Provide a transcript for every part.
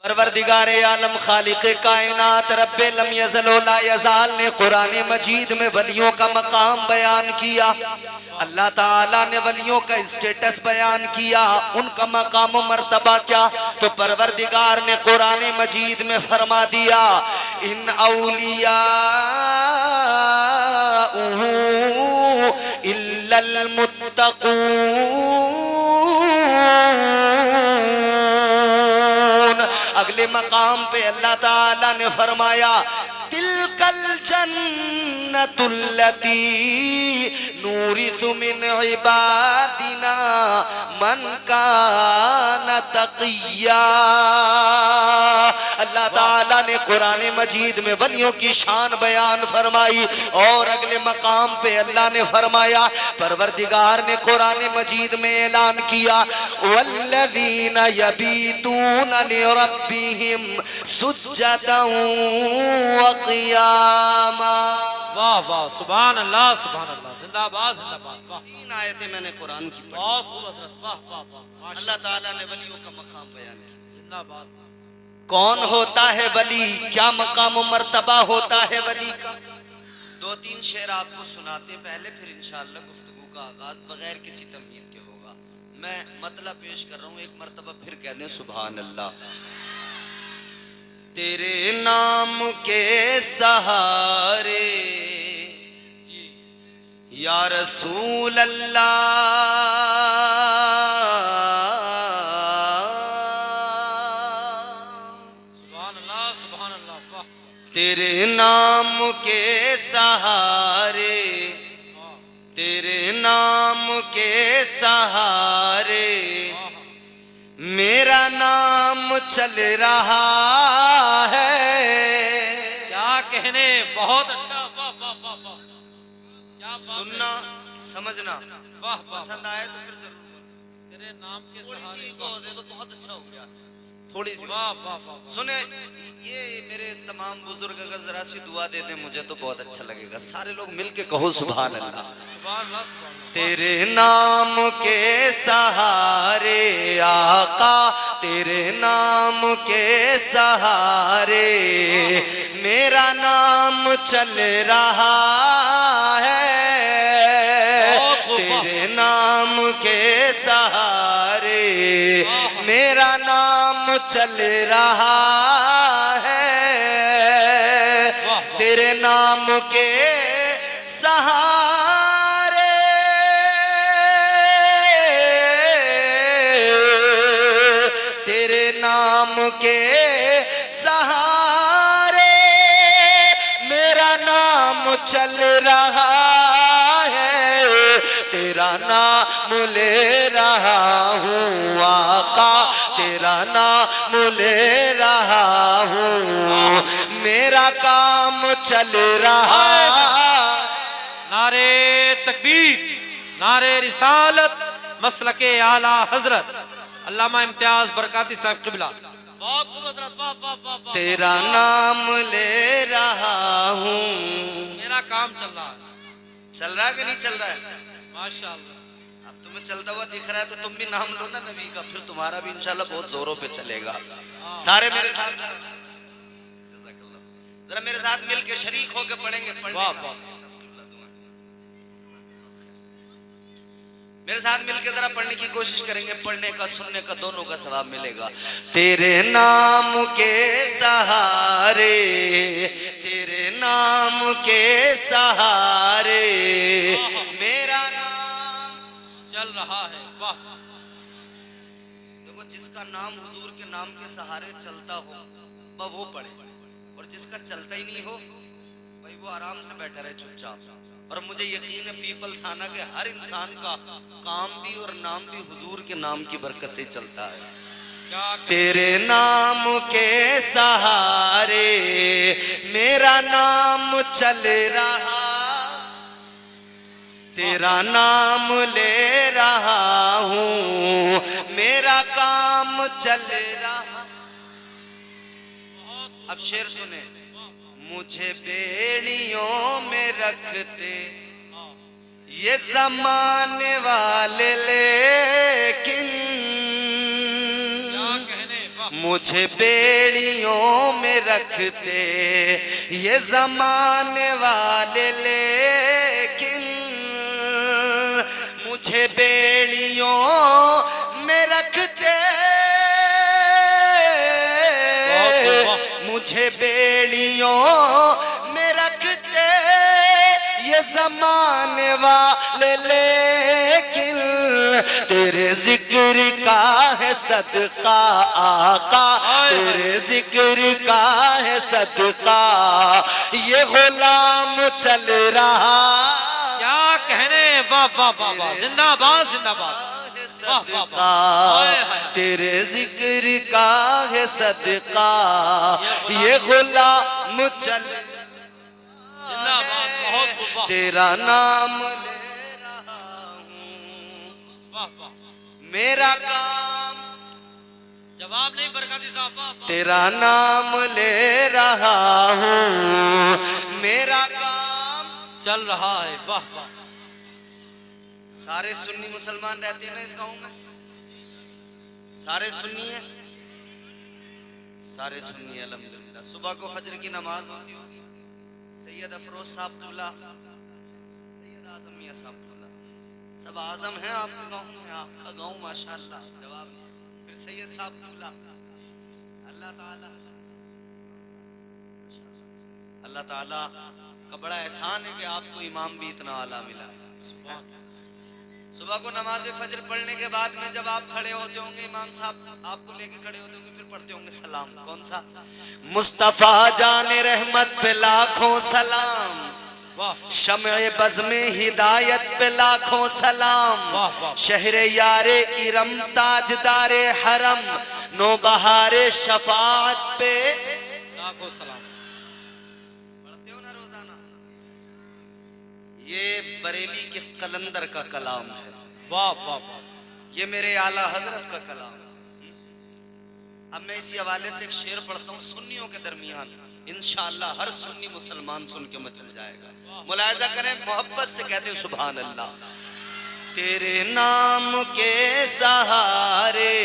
परवरदिगार आलम खालिक कायनात रब्बे लम यज़ल व ला यज़ाल ने कुरान मजीद में वलियों का मकाम बयान किया। अल्लाह ताला ने वलियों का स्टेटस बयान किया, उनका मकाम मर्तबा क्या, तो परवरदिगार ने कुरान मजीद में फरमा दिया, इन औलिया इल्लल मुत्तक़ून। अगले मकाम पे अल्लाह ताला ने फरमाया, तिलकल जन्नतुल्लती नूरिसु मिन इबादिना मन कान तक़िया। अल्लाह ताला ने कुरान मजीद में वलियों की शान बयान फरमाई और अगले मकाम पे अल्लाह ने फरमाया, परवरदिगार ने कुरान मजीद में ऐलान किया, वल्लज़ीना यबीतूना लिरब्बिहिम सुज्जदन व क़ियामा। वाह वाह, सुभान अल्लाह सुभान अल्लाह, जिंदाबाद जिंदाबाद। वाह, 3 आयतें मैंने कुरान की पढ़ी। बहुत खूब हजरत, वाह वाह वाह, अल्लाह ताला ने वलियों का मकाम बयान किया। जिंदाबाद। कौन होता है वली, क्या मकाम मर्तबा होता है वली का। 2-3 शेर आपको सुनाते पहले, फिर इंशाअल्लाह गुफ्तगू का आगाज बगैर किसी तमहीद के होगा। मैं मतलब पेश कर रहा हूँ, एक मर्तबा फिर कह दें सुभान अल्लाह। तेरे नाम के सहारे या रसूल अल्लाह, तेरे नाम के सहारे, तेरे नाम के सहारे मेरा नाम चल रहा है। क्या कहने, बहुत अच्छा, वाह वाह वाह वाह, क्या सुनना समझना, वाह वाह, पसंद आए तो फिर जरूर। तेरे नाम के थोड़ी सहारे सी को दे तो बहुत अच्छा हो गया, थोड़ी सी। वाह वाह वाह, सुने, ये मेरे तमाम बुजुर्ग अगर जरा सी दुआ दे दें मुझे तो बहुत अच्छा लगेगा। सारे लोग मिलके कहो सुभान अल्लाह। सुभान अल्लाह सुभान। तेरे नाम के सहारे आका, तेरे नाम के सहारे मेरा नाम चल रहा है। तेरे नाम के सहारे मेरा नाम चल रहा है। तेरे नाम के सहारे, तेरे नाम के सहारे मेरा नाम चल रहा है। तेरा नाम ले रहा हूँ आका, तेरा नाम ले रहा हूँ, मेरा काम चल रहा। नारे तकबीर, नारे रिसालत, मसलके आला हजरत अल्लामा इम्तियाज बरकाती साहब क़िबला। बहुत खूब हजरत, वाह वाह वाह वाह। तेरा नाम ले रहा हूँ, मेरा काम चल रहा है। चल रहा है कि नहीं चल रहा है? माशाअल्लाह। अब तुम्हें चलता हुआ दिख रहा है तो तुम भी नाम लो ना नबी का, फिर तुम्हारा भी इंशाल्लाह बहुत जोरों पे चलेगा। सारे मेरे साथ, जरा मेरे साथ मिलके शरीक होके पढ़ेंगे। वाह वाह, मेरे साथ मिलके जरा पढ़ने की कोशिश करेंगे। पढ़ने का सुनने का दोनों का सवाब मिलेगा। तेरे नाम के सहारे, तेरे नाम के सहारे मेरा नाम चल रहा है। वाह, देखो जिसका नाम हुजूर के नाम के सहारे चलता हो वह वो पढ़े, और जिसका चलता ही नहीं हो भाई वो आराम से बैठा रहे चुपचाप। और मुझे यकीन है पीपल्स थाना के हर इंसान का काम भी और नाम भी हुजूर के नाम की बरकत से चलता है। तेरे नाम के सहारे मेरा नाम चल रहा, तेरा नाम ले रहा हूँ, मेरा काम चल रहा। अब शेर सुने, मुझे बेड़ियों में रखते ये ज़माने वाले, लेकिन मुझे बेड़ियों में रखते ये जमाने वाले, लेकिन मुझे बेड़ियों में रखते, मुझे बेड़ियों में रखते ये जमाने वाले, लेकिन तेरे जिक्र का है सदका आका, तेरे जिक्र का है सदका ये गुलाम चल रहा। क्या कहने, वाह वाह वाह वाह, जिंदाबाद जिंदाबाद, सदका तेरे जिक्र का है सदका ये गुलाम चल, जिंदाबाद, बहुत वाह, तेरा नाम ले रहा हूँ, वाह वाह, मेरा काम, जवाब नहीं बरकाती साहब, वाह वाह, तेरा नाम ले रहा हूँ, मेरा काम चल रहा है, वाह वाह। सारे सुन्नी मुसलमान रहते हैं ना इस गांव में, सारे सुन्नी हैं, सारे सुन्नी हैं अल्हम्दुलिल्लाह। सुबह को फजर की नमाज होती होगी, सैयद अफरोज साहब कुल्ला, सैयद आजम मियां साहब कुल्ला, सब आजम हैं आपके गांव में, आपका गांव माशाअल्लाह जवाब नहीं। फिर सैयद साहब कुल्ला, अल्लाह ताला, अल्लाह ताला का बड़ा एहसान है कि आपको इमाम भी इतना आला मिला। सुबह को नमाज फजर पढ़ने के बाद में जब आप खड़े होते होंगे, इमाम साहब आपको लेके खड़े होते होंगे, फिर पढ़ते होंगे सलाम, कौन सा? मुस्तफा जाने रहमत पे लाखों सलाम, शम्ए बज़ में हिदायत पे लाखों सलाम, शहरे यारे इरम ताजदारे हरम, नो बहारे शफाअत पे लाखों सलाम। पढ़ते हो ना रोजाना? ये बरेली के कलंदर का कलाम है, वाह वाह वाह, ये मेरे आला हजरत का कलाम है। अब मैं इसी हवाले से एक शेर पढ़ता हूँ सुन्नियों के दरमियान, इंशाअल्लाह हर सुन्नी मुसलमान सुन के मचल जाएगा। मुलाहिजा करें, मोहब्बत से कहते हैं सुभान अल्लाह। तेरे नाम के सहारे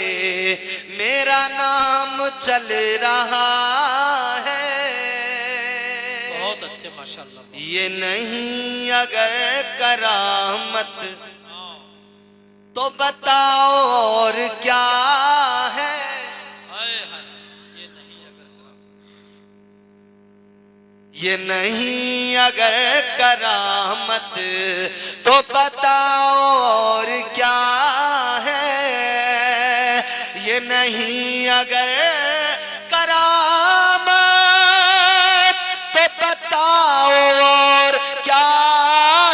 मेरा नाम चल रहा है, बहुत अच्छे माशाअल्लाह। ये नहीं अगर करामत तो बताओ और क्या है, ये नहीं अगर करामत तो बताओ और क्या है, ये नहीं अगर करामत तो बताओ और क्या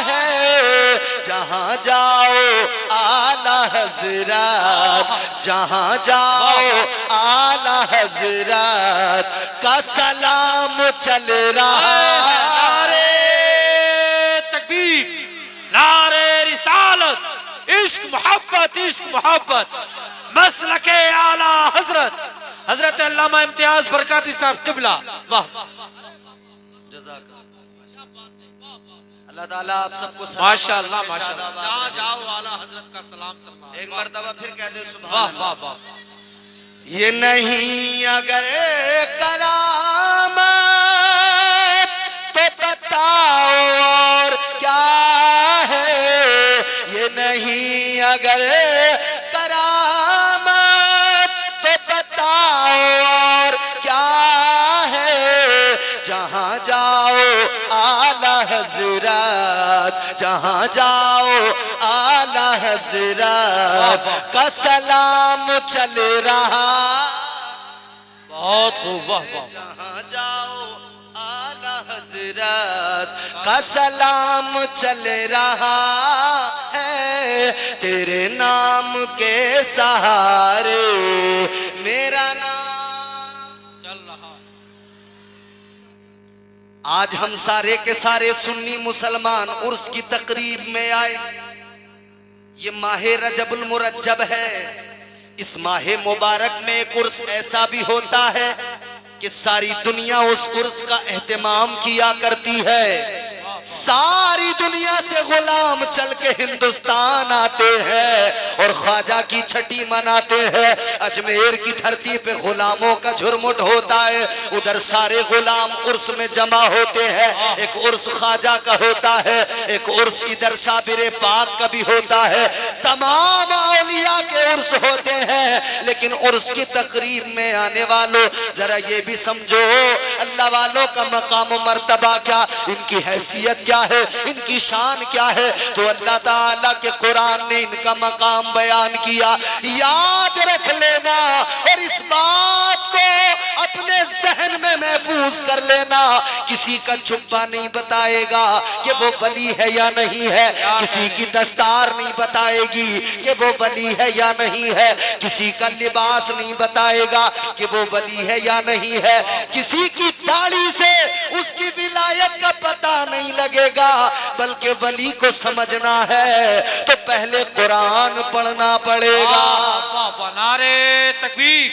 है, जहाँ जाओ आला हजरत, जहाँ जाओ आला हजरत का सलाम चल रहा है। नारे तकबीर, नारे रिसालत, इश्क मोहब्बत, इश्क मोहब्बत, मसलके आला हजरत हजरत अल्लामा इम्तियाज बरकाती साहब किबला, वाह। अल्लाह ताला आप सबको माशाअल्लाह माशाअल्लाह, जहाँ जाओ आला हजरत का सलाम चल रहा है। एक मर्तबा फिर कह दे सुभान वाह अल्लाह। वाह वाह। ये नहीं अगर करामत तो बताओ और क्या है, ये नहीं अगर करामत तो बताओ और क्या है, जहाँ जाओ आला हजरत, जहाँ जाओ आला हजरत का सलाम चल रहा, बहुत खूब, वाह वाह। जहाँ जाओ आला हजरत का सलाम चल रहा है, तेरे नाम के सहारे मेरा नाम चल रहा। आज हम सारे के सारे सुन्नी मुसलमान उर्स की तकरीब में आए। ये माहे रजबुल मुरज्जब है। इस माहे मुबारक में एक उर्स ऐसा भी होता है कि सारी दुनिया उस उर्स का एहतमाम किया करती है। सारी दुनिया से गुलाम चल के हिंदुस्तान आते हैं और ख्वाजा की छठी मनाते हैं। अजमेर की धरती पे गुलामों का झुरमुट होता है, उधर सारे गुलाम उर्स में जमा होते हैं। एक उर्स ख्वाजा का होता है, एक उर्स इधर साबिर पाक का भी होता है। तमाम औलिया के उर्स होते हैं, लेकिन उर्स की तकरीब में आने वालों जरा ये भी समझो अल्लाह वालों का मकाम मर्तबा क्या, इनकी हैसियत क्या है, इनकी शान क्या है। तो अल्लाह ताला के कुरान ने इनका मकाम बयान किया। याद रख लेना और इस बात को अपने जहन में महफूज कर लेना, किसी का जुब्बा नहीं बताएगा कि वो वली है या नहीं है, किसी की दस्तार नहीं बताएगी कि वो वली है या नहीं है, किसी का लिबास नहीं बताएगा कि वो वली है या नहीं है, किसी की दाढ़ी से उसकी विलायत का पता नहीं लगेगा। बल्कि वली को समझना है तो पहले कुरान पढ़ना पड़ेगा। नारे तकबीर,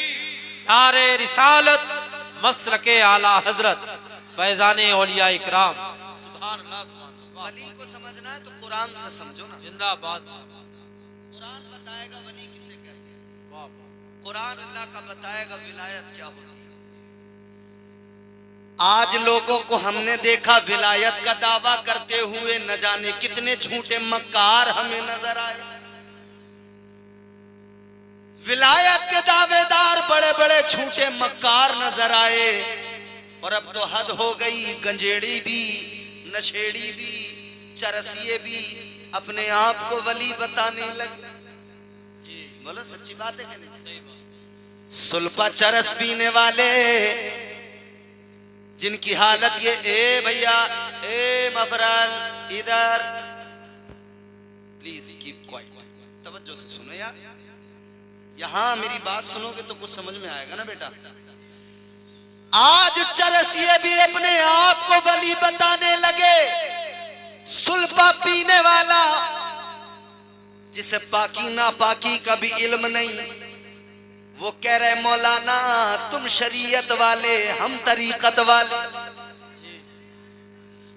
नारे रिसालत, मसलके आला हजरत, फैजाने औलिया इकराम। सुभान अल्लाह, सुभान अल्लाह। वली को समझना है तो कुरान से समझो ना। जिंदाबाद। कुरान बताएगा वली किसे कहते हैं, कुरान अल्लाह का बताएगा विलायत क्या होती है। आज लोगों को हमने देखा विलायत का दावा करते हुए, न जाने कितने झूठे मक्कार हमें नजर आए। विलायत के दावेदार बड़े बड़े झूठे मक्कार नजर आए। और अब तो हद हो गई, गंजेड़ी भी, नशेड़ी भी, चरसिए भी अपने आप को वली बताने लगे। बोलो सच्ची बात है कि नहीं? सही बात। सुल्फा चरस पीने वाले जिनकी हालत ये, ए भैया, ए मफरल इधर, प्लीज कीप क्वाइट, तवज्जो से सुनो यार, यहां मेरी बात सुनोगे तो कुछ समझ में आएगा ना बेटा। आज चरसिए भी अपने आप को वली बताने लगे। सुल्फा पीने वाला जिसे पाकी ना पाकी का भी इल्म नहीं, वो कह रहे मौलाना तुम शरीयत वाले, हम तरीकत वाले।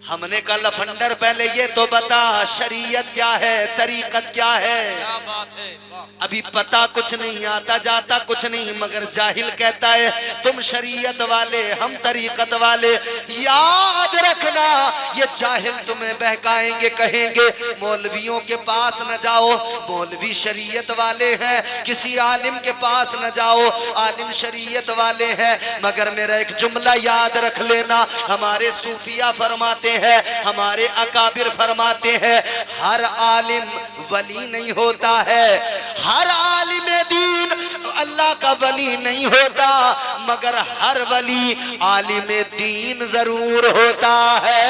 हमने कहा लफंडर पहले ये तो बता शरीयत क्या है, तरीकत क्या है। क्या बात है, अभी पता कुछ नहीं, आता जाता कुछ नहीं, मगर जाहिल कहता है तुम शरीयत वाले, हम तरीकत वाले। याद रखना ये जाहिल तुम्हें बहकाएंगे, कहेंगे मौलवियों के पास न जाओ, मौलवी शरीयत वाले हैं, किसी आलिम के पास न जाओ, आलिम शरीयत वाले हैं। मगर मेरा एक जुमला याद रख लेना, हमारे सूफिया फरमाते हैं, हमारे अकाबिर फरमाते हैं, हर आलिम वली नहीं होता है, हर आलिम दीन अल्लाह का वली नहीं होता, मगर हर वली आलिम दीन जरूर होता है।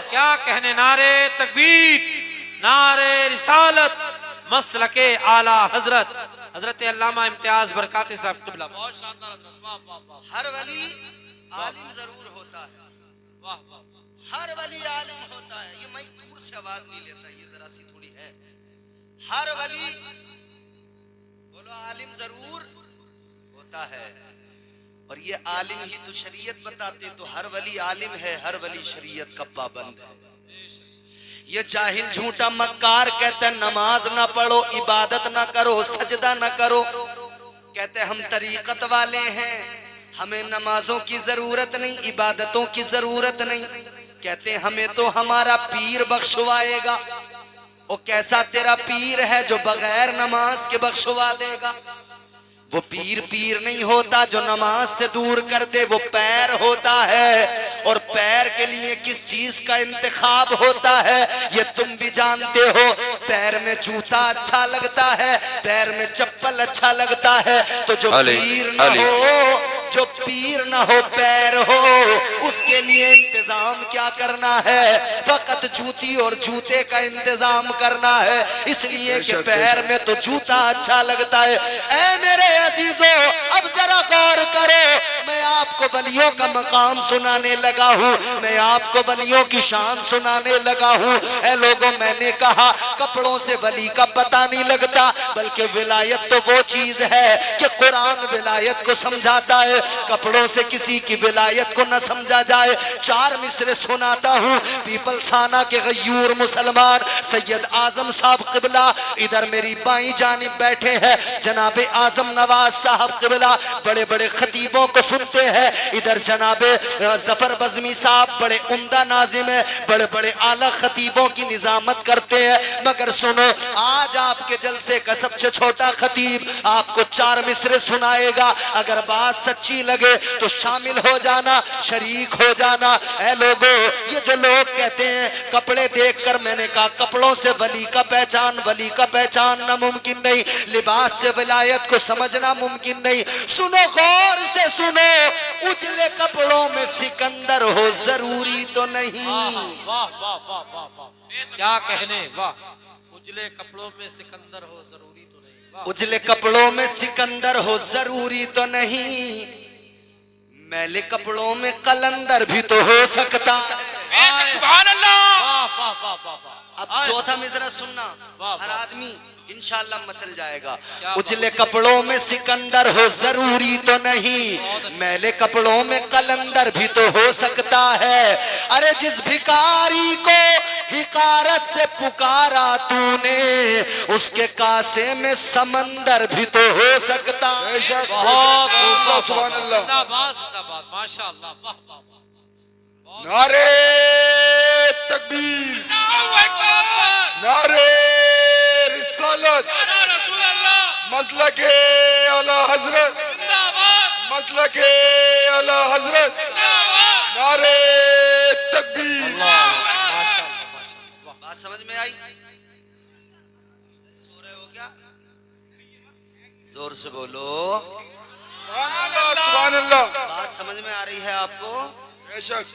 क्या कहने, नारे तकबीर, नारे रिसालत, मसलके आला हजरत, हजरत अल्लामा इम्तियाज बरकाती साहब क़िबला। बहुत शानदार हजरत। हर वली आलिम जरूर होता है, वाह वाह, हर वली आलिम होता है। ये मैं दूर से आवाज नहीं लेता, ये जरा सी थोड़ी है। हर वली, बोलो आलिम जरूर होता है। और ये आलिम ही तो शरीयत बताते, तो हर वली आलिम है, हर वली शरीयत का पाबंद है। ये जाहिल झूठा मक्कार कहते हैं नमाज ना पढ़ो, इबादत ना करो, सजदा ना करो, कहते हम तरीकत वाले हैं, हमें नमाजों की जरूरत नहीं, इबादतों की जरूरत नहीं। कहते हमें तो हमारा पीर बख्शवाएगा। वो कैसा तेरा पीर है जो बगैर नमाज के बख्शवा देगा? वो पीर पीर नहीं होता जो नमाज से दूर कर दे, वो पैर होता है। और पैर के लिए किस चीज का इंतखाब होता है ये तुम भी जानते हो। पैर में जूता अच्छा लगता है, पैर में चप्पल अच्छा लगता है, तो जो पीर न हो, जो पीर न हो पैर हो, उसके लिए इंतजाम क्या करना है? फकत जूती और जूते का इंतजाम करना है, इसलिए कि पैर में तो जूता अच्छा लगता है। ऐ मेरे अजीजों, अब जरा गौर करो, मैं आपको वलियों का मकाम सुनाने लगा हूँ, मैं आपको वलियों की शान सुनाने लगा हूँ। ऐ लोगों, मैंने कहा कपड़ों से वली का पता नहीं लगता, बल्कि विलायत तो वो चीज है कि कुरान विलायत को समझाता है, कपड़ों से किसी की विलायत को न समझा जाए। 4 मिसरे सुनाता हूँ। पीपलसाना के गयूर मुसलमान सैयद आजम साहब किबला इधर मेरी बाईं जानिब बैठे हैं, जनाबे आजम नवाज साहब किबला बड़े बड़े खतीबों को सुनते हैं। इधर जनाबे जफर बज़मी साहब बड़े उम्दा नाजिम है, बड़े बड़े आला खतीबों की निजामत करते हैं। मगर सुनो, आज आपके जलसे का सबसे छोटा खतीब आपको 4 मिसरे सुनाएगा। अगर बात सच्ची लगे तो शामिल हो जाना, शरीक हो जाना। ऐ लोगों, ये जो लोग कहते हैं कपड़े देखकर, मैंने कहा कपड़ों से वली का पहचान नामुमकिन नहीं, लिबास से विलायत को समझना मुमकिन नहीं। सुनो, गौर से सुनो, उजले कपड़ों में सिकंदर हो जरूरी तो नहीं। वाह वाह वाह वाह वाह, क्या कहने, वाह। उजले कपड़ों में सिकंदर हो जरूरी तो नहीं, उजले कपड़ों में सिकंदर हो जरूरी तो नहीं, मैले कपड़ों में कलंदर भी तो हो सकता है। सुभान अल्लाह, वाह वाह वाह वाह वाह। अब चौथा मिसरा सुनना, वाह, हर वाह। आदमी इंशाअल्लाह मचल जाएगा। क्या उजले कपड़ों में सिकंदर हो जरूरी तो नहीं, मैले कपड़ों में कलंदर भी तो हो सकता है। अरे जिस भिखारी को हिकारत से पुकारा तूने, उसके कासे में समंदर भी तो हो सकता है। बहुत खूब, सुभान अल्लाह। जिंदाबाद जिंदाबाद, माशाअल्लाह, वाह वाह वाह। नारे तकबीर, नारे रिसालत, मसलके आला हजरत, मसलके आला हजरत, नारे तकबीर। बात समझ में आई? सो रहे हो क्या? जोर से बोलो। सुभान अल्लाह। बात समझ में आ रही है आपको? बेशक।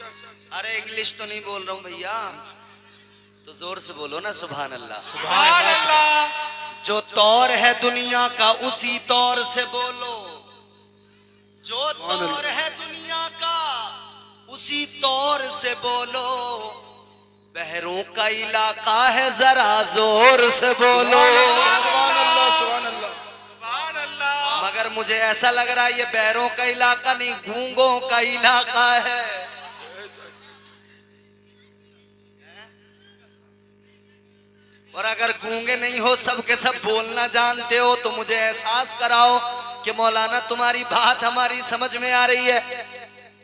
अरे इंग्लिश तो नहीं बोल रहा हूँ भैया, तो जोर से बोलो ना सुभान अल्लाह। सुभान अल्लाह। जो तौर है दुनिया का उसी तौर से बोलो, जो तौर है दुनिया का उसी तौर से बोलो, बहरों का इलाका है जरा जोर से बोलो। सुभान अल्लाह, सुभान अल्लाह, सुभान अल्लाह। मगर मुझे ऐसा लग रहा है ये बहरों का इलाका नहीं, गूंगों का इलाका है। और अगर गूंगे नहीं हो, सब के सब बोलना जानते हो, तो मुझे एहसास कराओ कि मौलाना तुम्हारी बात हमारी समझ में आ रही है।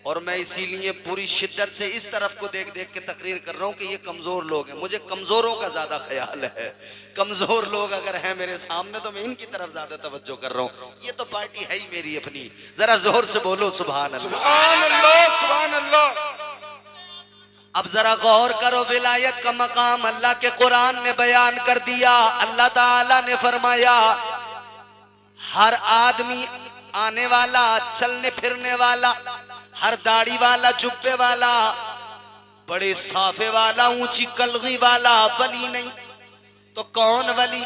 और मैं इसीलिए पूरी शिद्दत से इस तरफ को देख देख के तकरीर कर रहा हूँ कि ये कमजोर लोग हैं, मुझे कमजोरों का ज्यादा ख्याल है। कमजोर लोग अगर हैं मेरे सामने तो मैं इनकी तरफ ज्यादा तवज्जो कर रहा हूँ। ये तो पार्टी है ही मेरी अपनी। जरा जोर से बोलो सुभान अल्लाह। सुभान अल्लाह, सुभान अल्लाह। अब जरा गौर करो, विलायत का मकाम अल्लाह के कुरान ने बयान कर दिया। अल्लाह ताला ने फरमाया हर आदमी आने वाला, चलने फिरने वाला, हर दाढ़ी वाला, जुब्बे वाला, बड़े साफे वाला, ऊंची कलगी वाला वली नहीं तो कौन वली?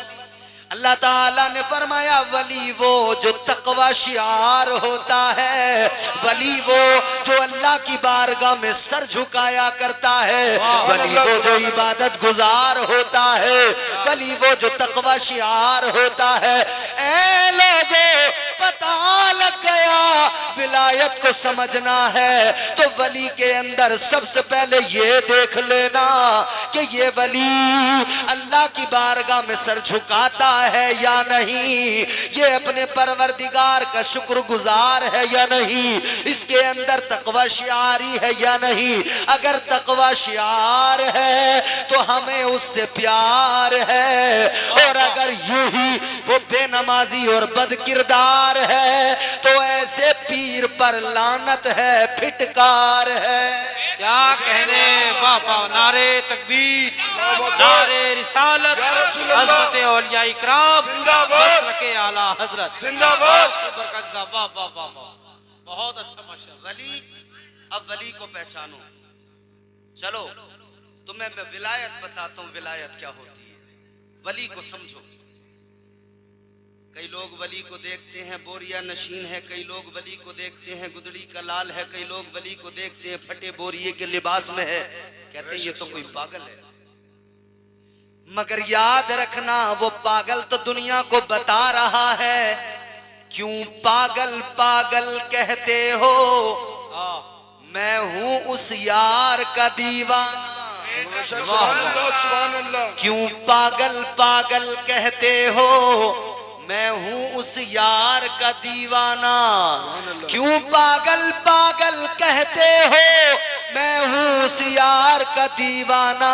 अल्लाह ताला ने फरमाया वली वो जो तकवा शिआर होता है, वली वो जो अल्लाह की बारगाह में सर झुकाया करता है, वली वो जो इबादत गुजार होता है, वली वो जो तकवा शिआर होता है। ऐ लोगों, पता लग गया विलायत को समझना है तो वली के अंदर सबसे पहले ये देख लेना कि ये वली अल्लाह की बारगाह में सर झुकाता है या नहीं, ये अपने परवरदिगार का शुक्रगुजार है या नहीं, इसके अंदर तकवा शिआरी है या नहीं। अगर तकवा शिआर है तो हमें उससे प्यार है, और अगर यूं ही वो बेनमाजी और बदकिरदार है तो ऐसे पीर पर लानत है, फिटकार है। क्या कहने, वाह वाह, नारे तकबीर, नारे रिसालत, हज़रत औलिया इकराम, मसलके आला हजरत जिंदाबाद। बरकत, वाह वाह वाह वाह, बहुत अच्छा माशाअल्लाह। वली, अब वली को पहचानो। चलो तुम्हें मैं विलायत बताता हूँ, विलायत क्या होती है, वली को समझो। कई लोग वली को देखते हैं बोरिया नशीन है, कई लोग वली को देखते हैं गुदड़ी का लाल है, कई लोग वली को देखते हैं फटे बोरिये के लिबास में है, कहते हैं ये तो कोई पागल है। मगर याद रखना वो पागल तो दुनिया को बता रहा है, क्यों पागल पागल कहते हो, मैं हूं उस यार का दीवाना। सुभान अल्लाह, सुभान अल्लाह। क्यों पागल पागल कहते हो, मैं हूं उस यार का दीवाना। क्यों पागल पागल कहते हो, मैं हूं उस यार का दीवाना।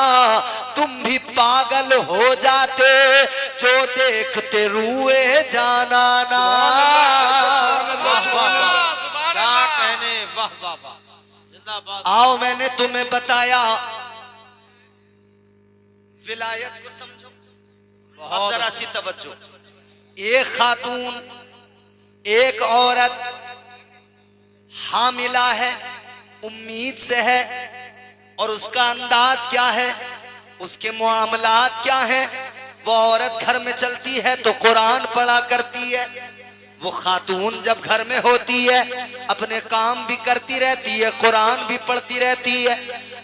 तुम भी पागल हो जाते जो देखते रुए जाना ना। क्या कहने, वाह वाह वाह, जिंदाबाद। आओ मैंने तुम्हें बताया विलायत को समझो। अब जरा सी तवज्जो। एक खातून, एक औरत हामिला है, उम्मीद से है, और उसका अंदाज क्या है, उसके मुआमलात क्या है। वो औरत घर में चलती है तो कुरान पढ़ा करती है। वो खातून जब घर में होती है अपने काम भी करती रहती है, कुरान भी पढ़ती रहती है।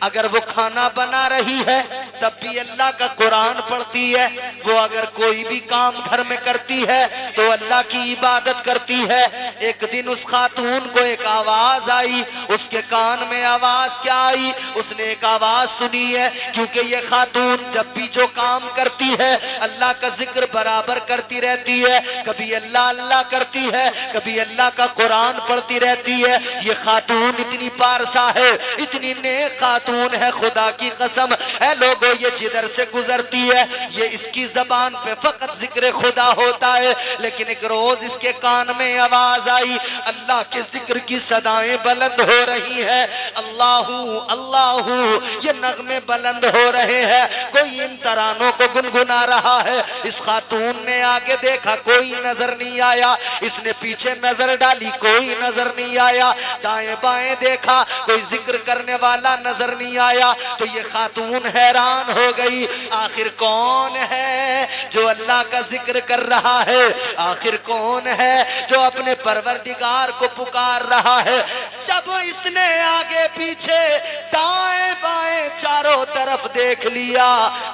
अगर वो खाना बना रही है तब भी अल्लाह का कुरान पढ़ती है। वो अगर कोई भी काम घर में करती है तो अल्लाह की इबादत करती है। एक दिन उस खातून को एक आवाज आई, उसके कान में आवाज क्या आई, उसने एक आवाज सुनी है। क्योंकि ये खातून जब भी जो काम करती है अल्लाह का जिक्र बराबर करती रहती है, कभी अल्लाह अल्लाह करती है, कभी अल्लाह का कुरान पढ़ती रहती है। ये खातून इतनी पारसा है, इतनी नेक खातून है, खुदा की कसम है लोगों, ये जिधर से गुजरती है ये इसकी जबान पे फकत जिक्र खुदा होता है। लेकिन एक रोज इसके कान में आवाज आई, अल्लाह के जिक्र की सदाएं बुलंद हो रही है, अल्लाहू अल्लाहू ये नगमे बुलंद हो रहे हैं, कोई इन तरानों को गुनगुना रहा है। इस खातून ने आगे देखा, कोई नजर नहीं आया। इसने पीछे नजर डाली, कोई नजर नहीं आया। दाएं बाएं देखा, कोई जिक्र करने वाला नजर नहीं आया। तो ये खातून हैरान हो गई, आखिर कौन है जो अल्लाह का जिक्र कर रहा है, आखिर कौन है जो अपने परवरदिगार को पुकार रहा है। जब इसने आगे पीछे दाएं बाएं चारों तरफ देख लिया,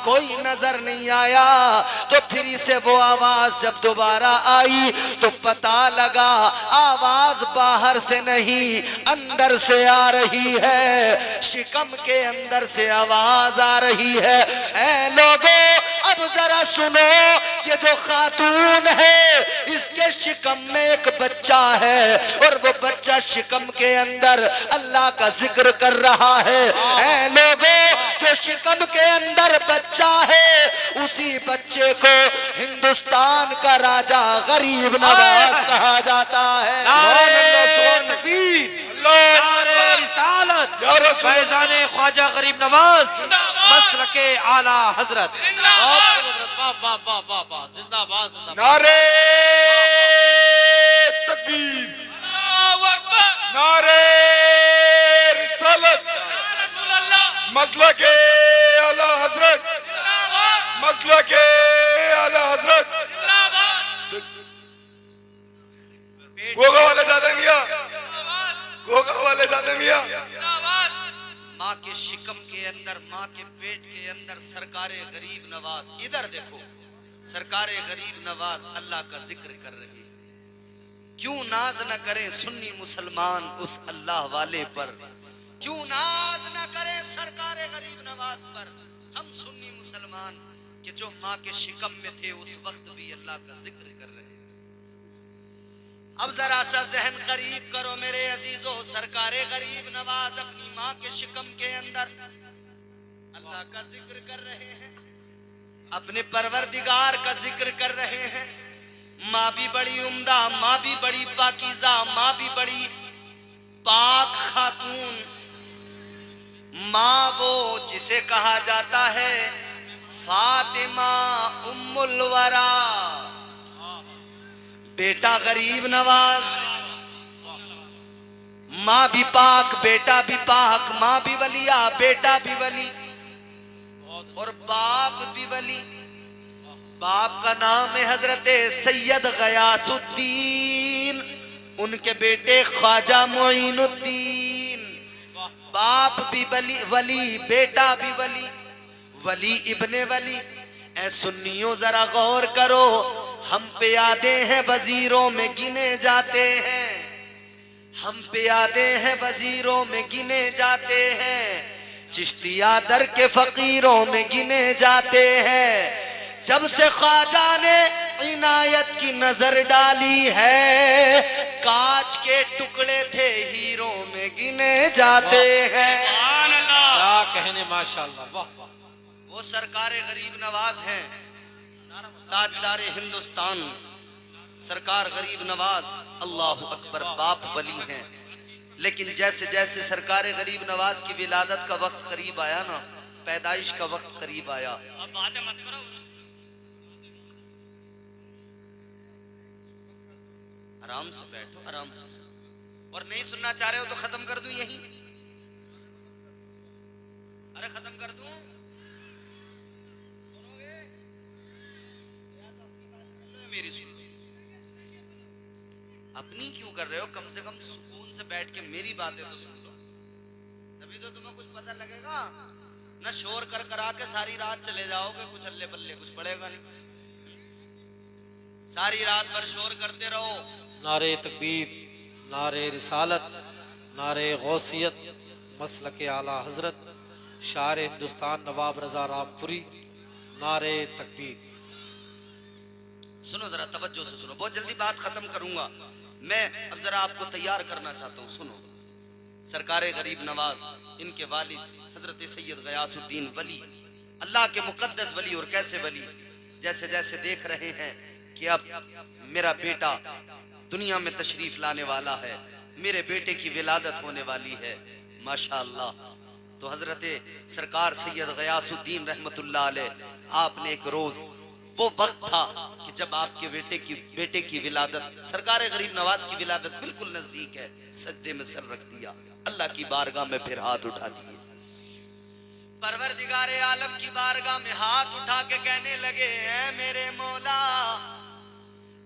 कोई नजर नहीं आया। तो फिर इसे वो आवाज जब दोबारा आई तो पता लगा आवाज बाहर से नहीं अंदर से आ रही है, शिकम के अंदर से आवाज आ रही है। ऐ लोगों अब जरा सुनो, ये जो खातून है इसके शिकम में एक बच्चा है, और वो बच्चा शिकम के अंदर अल्लाह का जिक्र कर रहा है। ऐ लोगों जो शिकम के अंदर बच्चा है, उसी बच्चे को हिंदुस्तान का राजा गरीब नवाज कहा जाता है। नारे तकबीर, नारे रिसालत, फैज़ाने ख्वाजा गरीब नवाज, मसलके आला हजरत। वाह वाह वाह वाह वाह, जिंदाबाद जिंदाबाद। नारे तकबीर, नारे रिसालत, मसलके आला हजरत, मसलके आला हजरत। गोगा वाले दादा मियां, गोगा वाले दादा मियां। माँ के शिकम के अंदर, माँ के पेट के अंदर सरकारे गरीब नवाज, इधर देखो सरकारे गरीब नवाज अल्लाह का जिक्र कर रही। क्यों नाज न करें सुन्नी मुसलमान उस अल्लाह वाले पर, क्यों नाज न करें सरकारे गरीब नवाज पर। हम सुन्नी मुसलमान के जो माँ के शिकम में थे उस वक्त भी अल्लाह का जिक्र कर रहे। अब जरा सा जहन करीब करो मेरे अजीजों, सरकारे गरीब नवाज अपनी माँ के शिकम के अंदर अल्लाह का जिक्र कर रहे हैं, अपने परवरदिगार का जिक्र कर रहे हैं। माँ भी बड़ी उम्दा, माँ भी बड़ी पाकीज़ा, माँ भी बड़ी पाक खातून, माँ वो जिसे कहा जाता है फातिमा उम्मुल वरा। बेटा गरीब नवाज, माँ भी पाक, बेटा भी पाक, माँ भी वलिया, बेटा भी वली, और बाप भी वली। बाप का नाम है हजरत सैयद गयासुद्दीन, उनके बेटे ख्वाजा मुईनुद्दीन। बाप भी वली, बेटा भी वली, वली इब्ने वली। ऐ सुन्नियों जरा गौर करो, हम पे यादें हैं वजीरों में गिने जाते हैं, हम पे यादें हैं वजीरों में गिने जाते हैं, चिश्तिया दर के फकीरों में गिने जाते हैं। जब से ख्वाजा ने इनायत की नजर डाली है, कांच के टुकड़े थे हीरों में गिने जाते हैं। क्या कहने, माशाअल्लाह, वाह वाह। वो सरकारे गरीब नवाज हैं, ताजदार हिंदुस्तान, सरकार गरीब नवाज, अल्लाह अकबर, बाप वली हैं। लेकिन जैसे जैसे सरकार गरीब नवाज की विलादत का वक्त करीब आया ना, पैदाइश का वक्त करीब आया, अब बातें मत करो। आराम से बैठो, आराम से। और नहीं सुनना चाह रहे हो तो खत्म कर दूं यहीं? अरे खत्म कर दूं? सुनोगे? मेरी सुनो। अपनी क्यों कर रहे हो? कम से कम सुकून से बैठ के मेरी बातें तो सुन लो, तभी तो तुम्हें कुछ पता लगेगा। ना शोर कर करा के सारी रात चले जाओगे, कुछ अल्ले बल्ले कुछ पड़ेगा नहीं। सारी रात भर शोर करते रहो। नारे तकबीर, नारे रिसालत, नारे गौसियत, मसलके आला हजरत, शार हिंदुस्तान नवाब रजा रामपुरी, नारे तकबीर। सुनो जरा तवज्जो से सुनो, बहुत जल्दी बात खत्म करूंगा मैं। अब जरा आपको तैयार करना चाहता हूँ, सुनो। सरकारे गरीब नवाज, इनके वालिद हजरत सैयद गयासुद्दीन वली, अल्लाह के मुकद्दस वली। और कैसे वली? जैसे जैसे देख रहे हैं कि अब मेरा बेटा दुनिया में तशरीफ लाने वाला है, मेरे बेटे की विलादत होने वाली है, माशाअल्लाह। तो हजरत सरकार सैयद गयासुद्दीन रहमतुल्लाह अलैह, आपने एक रोज, वो वक्त था कि जब आपके बेटे की विलादत, सरकार गरीब नवाज की विलादत बिल्कुल नजदीक है, सज्जे में सर रख दिया, अल्लाह की बारगाह में फिर हाथ उठा दिए, परवरदिगारे आलम की बारगाह में हाथ उठा के कहने लगे, ऐ मेरे मौला,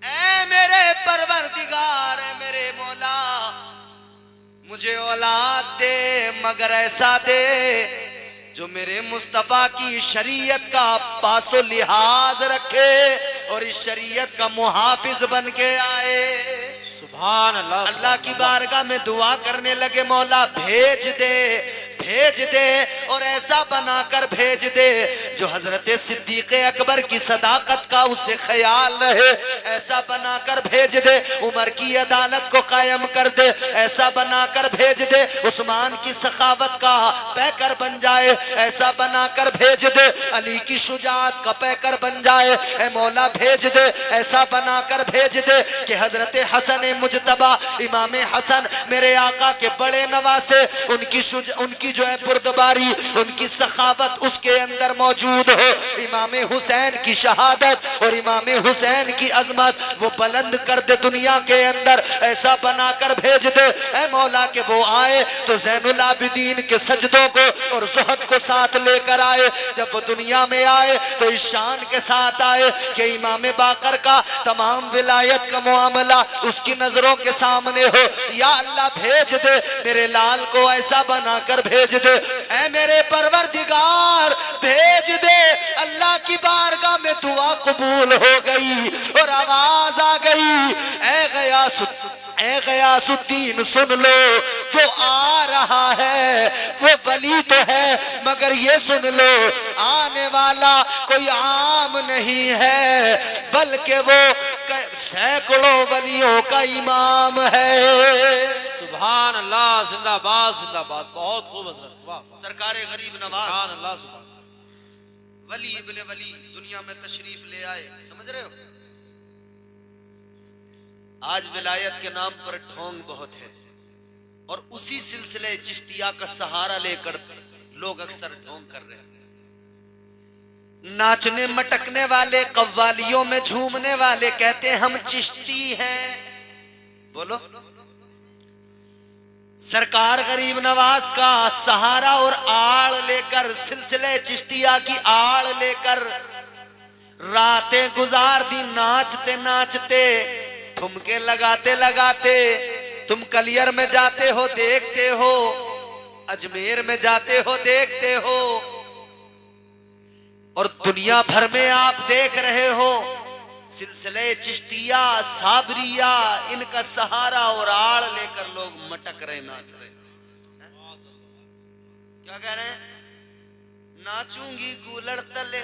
ऐ मेरे परवरदिगार, ऐ मेरे मौला, मुझे औलाद दे, मगर ऐसा दे जो मेरे मुस्तफा की शरीयत का पासो लिहाज रखे और इस शरीयत का मुहाफिज बन के आए। सुभान अल्लाह। अल्लाह की बारगाह में दुआ करने लगे, मौला भेज दे, भेज दे, और ऐसा बनाकर भेज दे जो हजरत सिद्दीक अकबर की सदाकत का उसे ख्याल रहे, ऐसा बनाकर भेज दे उमर की अदालत को कायम कर दे, ऐसा बनाकर भेज दे उस्मान की सखावत का पैकर बन जाए, ऐसा बनाकर भेज दे अली की शुजाअत का पैकर बन जाए। ऐ मौला भेज दे, ऐसा बनाकर भेज दे कि हजरत हसन मुजतबा इमाम हसन मेरे आका के बड़े नवासे, उनकी जो है बुर्दबारी, उनकी सखावत उसके अंदर मौजूद हो, इमाम हुसैन की शहादत और इमाम हुसैन की अजमत वो बुलंद कर दे दुनिया के अंदर, ऐसा बनाकर भेज दे। ऐ मौला के वो आए तो ज़ैनुल आबिदीन के सजदों को और ज़ुहद को साथ लेकर आए, जब वो दुनिया में आए तो इस शान के साथ आए कि इमाम बाकर का तमाम विलायत का मामला उसकी नजरों के सामने हो। या अल्लाह भेज दे मेरे लाल को, ऐसा बनाकर भेज दे, ऐ मेरे परवरदिगार भेज दे। अल्लाह की बारगाह में दुआ कबूल हो गई और आवाज आ गई, ऐ गयासुद्दीन सुन लो, जो आ रहा है वो वली तो है, मगर ये सुन लो आने वाला कोई आम नहीं है, बल्कि वो सैकड़ों वलियों का इमाम है। सुभान अल्लाह, जिंदाबाद जिंदाबाद, बहुत खूब हजरत, वाह। सरकारे गरीब नवाज, सुभान अल्लाह, सुभान। वली इब्ने वली दुनिया में तशरीफ ले आए, समझ रहे हो? आज विलायत के नाम पर ढोंग बहुत है और उसी सिलसिले चिश्तिया का सहारा लेकर लोग अक्सर ढोंग कर रहे हैं। नाचने मटकने वाले, कव्वालियों में झूमने वाले कहते हैं हम चिश्ती हैं, बोलो। सरकार गरीब नवाज का सहारा और आड़ लेकर, सिलसिले चिश्तिया की आड़ लेकर रातें गुजार दी नाचते नाचते, ठुमके लगाते लगाते। तुम कलियर में जाते हो देखते हो, अजमेर में जाते हो देखते हो, और दुनिया भर में आप देख रहे हो सिलसिले चिश्तिया साबरिया, इनका सहारा और आड़ लेकर लोग मटक रहे नाच रहे। क्या कह रहे हैं? नाचूंगी गूलड़ तले,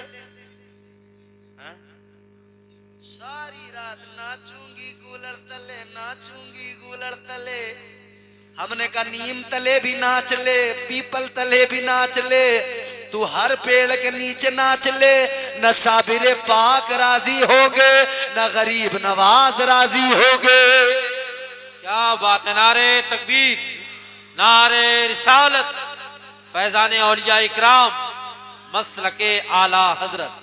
सारी रात नाचूंगी गूलड़ तले, नाचूंगी गूलड़ तले। हमने कहा नीम तले भी नाच ले, पीपल तले भी नाच ले, तू हर पेड़ के नीचे नाच ले। न साबिरे पाक राजी होगे, न गरीब नवाज राजी होगे। क्या बात है। नारे तकबीर, नारे रिसालत, फैजान औलिया इकराम, मसलके आला हजरत।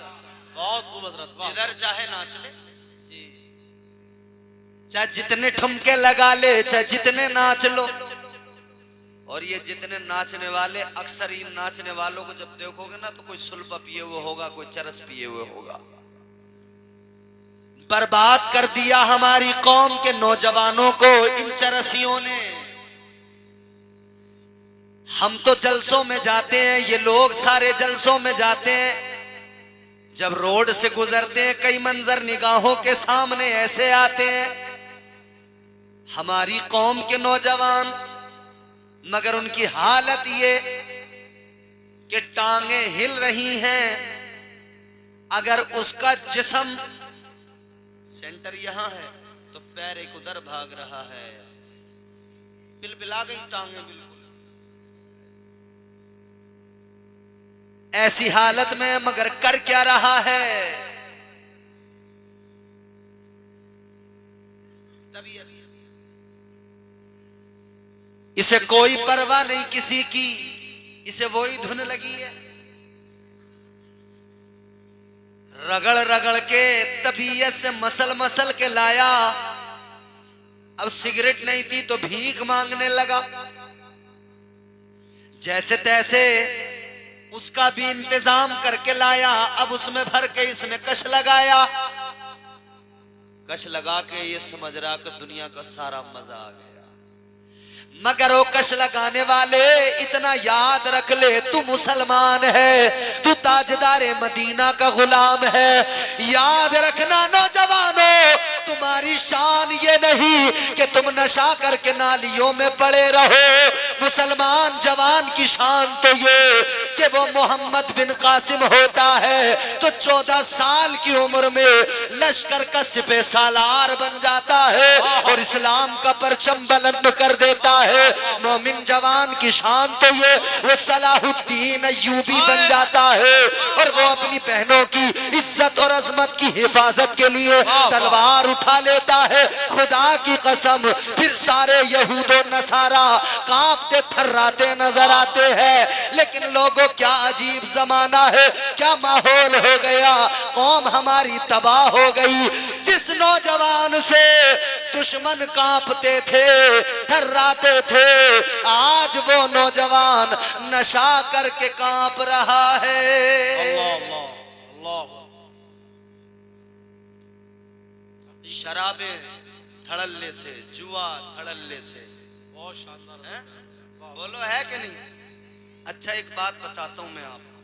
बहुत खूब हजरत, जिधर चाहे नाच ले, चाहे जितने ठुमके लगा ले, चाहे जितने नाच लो। और ये जितने नाचने वाले, अक्सर इन नाचने वालों को जब देखोगे ना तो कोई सुल्फा पिए हुए होगा, कोई चरस पिए हुए होगा। बर्बाद कर दिया हमारी कौम के नौजवानों को इन चरसियों ने। हम तो जलसों में जाते हैं, ये लोग सारे जलसों में जाते हैं। जब रोड से गुजरते हैं कई मंजर निगाहों के सामने ऐसे आते हैं, हमारी कौम के नौजवान, मगर उनकी हालत ये कि टांगे हिल रही हैं। अगर उसका जिस्म सेंटर यहां है तो पैर एक उधर भाग रहा है, बिलबिला गई टांगे बिल्कुल। ऐसी हालत में मगर कर क्या रहा है? तबीयत से इसे कोई परवाह नहीं किसी की, इसे वही धुन लगी है। रगड़ रगड़ के तबीयत से मसल मसल के लाया। अब सिगरेट नहीं थी तो भीख मांगने लगा। जैसे तैसे उसका भी इंतजाम करके लाया। अब उसमें भर के इसने कश लगाया। कश लगा के ये समझ रहा कि दुनिया का सारा मजा आ गया। मगर वो कश लगाने वाले इतना याद रख ले, तू मुसलमान है, तू ताजदारे मदीना का गुलाम है। याद रखना नौजवानों, तुम्हारी शान ये नहीं कि तुम नशा करके नालियों में पड़े रहो। मुसलमान जवान की शान तो ये कि वो मोहम्मद बिन कासिम होता है तो 14 साल की उम्र में लश्कर का सिपह सालार बन जाता है और इस्लाम का परचम बुलंद कर देता है। मोमिन जवान की शान तो ये वो सलाहुद्दीन अय्यूबी बन जाता है और वो अपनी बहनों की इज्जत और अजमत की हिफाजत के लिए तलवार उठा लेता है। खुदा की कसम, फिर सारे यहूदो नसारा कांपते थर्राते नजर आते हैं। लेकिन लोगों, क्या अजीब जमाना है, क्या माहौल हो गया। कौम हमारी तबाह हो गई। जिस नौजवान से दुश्मन कांपते थे, थर्राते थे, आज वो नौजवान नशा करके कांप रहा है। शराबे धड़ल्ले से, जुआ धड़ल्ले से। बहुत शानदार है। बोलो है कि नहीं? अच्छा एक बात बताता हूं मैं आपको।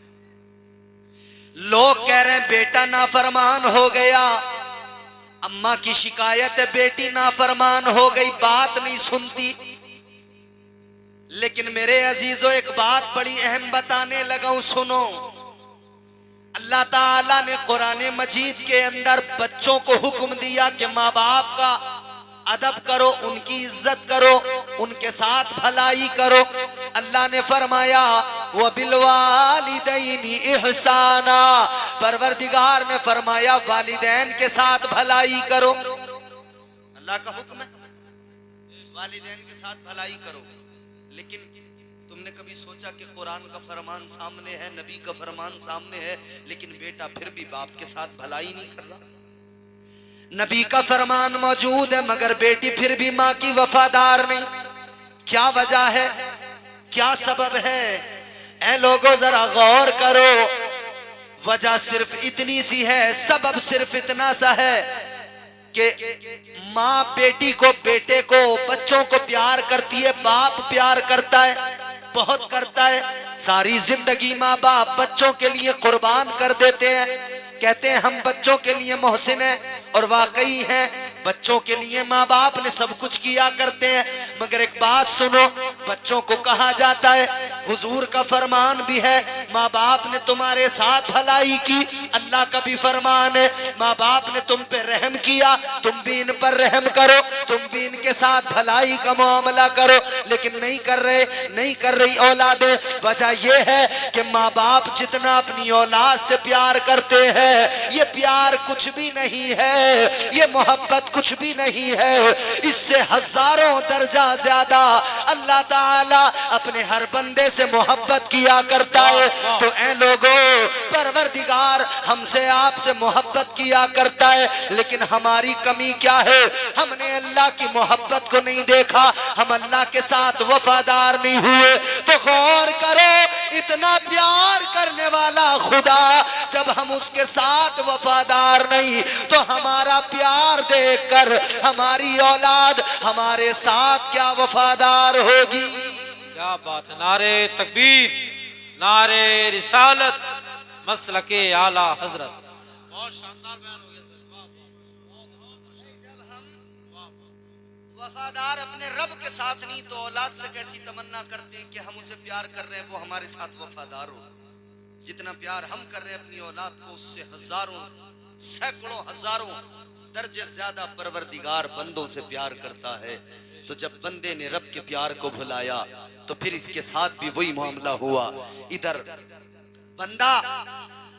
लोग कह रहे हैं बेटा नाफरमान हो गया, अम्मा की शिकायत है बेटी नाफरमान हो गई, बात नहीं सुनती। लेकिन मेरे अजीजों, एक बात बड़ी अहम बताने लगा हूं, सुनो। अल्लाह ताला ने कुरान मजीद के अंदर बच्चों को हुक्म दिया कि माँ बाप का अदब करो, उनकी इज्जत करो, उनके साथ भलाई करो। अल्लाह ने फरमाया व बिलवालिदैनि इहसाना, परवरदिगार ने फरमाया वालिदैन के साथ भलाई करो। अल्लाह का हुक्म है वालिदैन के साथ भलाई करो। लेकिन तुमने कभी सोचा कि कुरान का फरमान सामने है, नबी का फरमान सामने है, लेकिन बेटा फिर भी बाप के साथ भलाई नहीं कर रहा। नबी का फरमान मौजूद है मगर बेटी फिर भी माँ की वफादार नहीं। क्या वजह है, क्या सबब है? ऐ लोगों जरा गौर करो। वजह सिर्फ इतनी सी है, सबब सिर्फ इतना सा है कि माँ बेटी को, बेटे को, बच्चों को प्यार करती है, बाप प्यार करता है, बहुत करता है। सारी जिंदगी माँ बाप बच्चों के लिए कुर्बान कर देते हैं, कहते हैं हम बच्चों के लिए मोहसिन हैं, और वाकई हैं, बच्चों के लिए माँ बाप ने सब कुछ किया करते हैं। मगर एक बात सुनो, बच्चों को कहा जाता है, हुजूर का फरमान भी है, माँ बाप ने तुम्हारे साथ भलाई की, अल्लाह का भी फरमान है, माँ बाप ने तुम पे रहम किया, तुम भी इन पर रहम करो, तुम भी इनके साथ भलाई का मामला करो। लेकिन नहीं कर रही औलादें। वजह यह है कि माँ बाप जितना अपनी औलाद से प्यार करते हैं, ये प्यार कुछ भी नहीं है, ये मोहब्बत कुछ भी नहीं है, इससे हजारों दर्जा ज्यादा अल्लाह ताला अपने हर बंदे से मोहब्बत किया करता है। तो ऐ लोगों, परवरदिगार हमसे आपसे मोहब्बत किया करता है, लेकिन हमारी कमी क्या है? हमने अल्लाह की मोहब्बत को नहीं देखा, हम अल्लाह के साथ वफादार नहीं हुए। तो गौर करो, इतना प्यार करने वाला खुदा जब हम उसके साथ वफादार नहीं, तो हमारा प्यार देखकर हमारी औलाद हमारे साथ क्या वफादार होगी? क्या बात है। नारे तकबीर, नारे रिसालत, मसलके आला हजरत। बहुत शानदार बयान हो गया सर। जब हम वफादार अपने रब के साथ नहीं, तो औलाद से कैसी तमन्ना करते हैं कि हम उसे प्यार कर रहे हैं, वो हमारे साथ वफादार हो। जितना प्यार हम कर रहे हैं अपनी औलाद को, उससे हजारों, सैकड़ों, हजारों दर्जे ज्यादा परवरदिगार बंदों से प्यार करता है। तो जब बंदे ने रब के प्यार को भुलाया, तो फिर इसके साथ भी वही मामला हुआ। इधर बंदा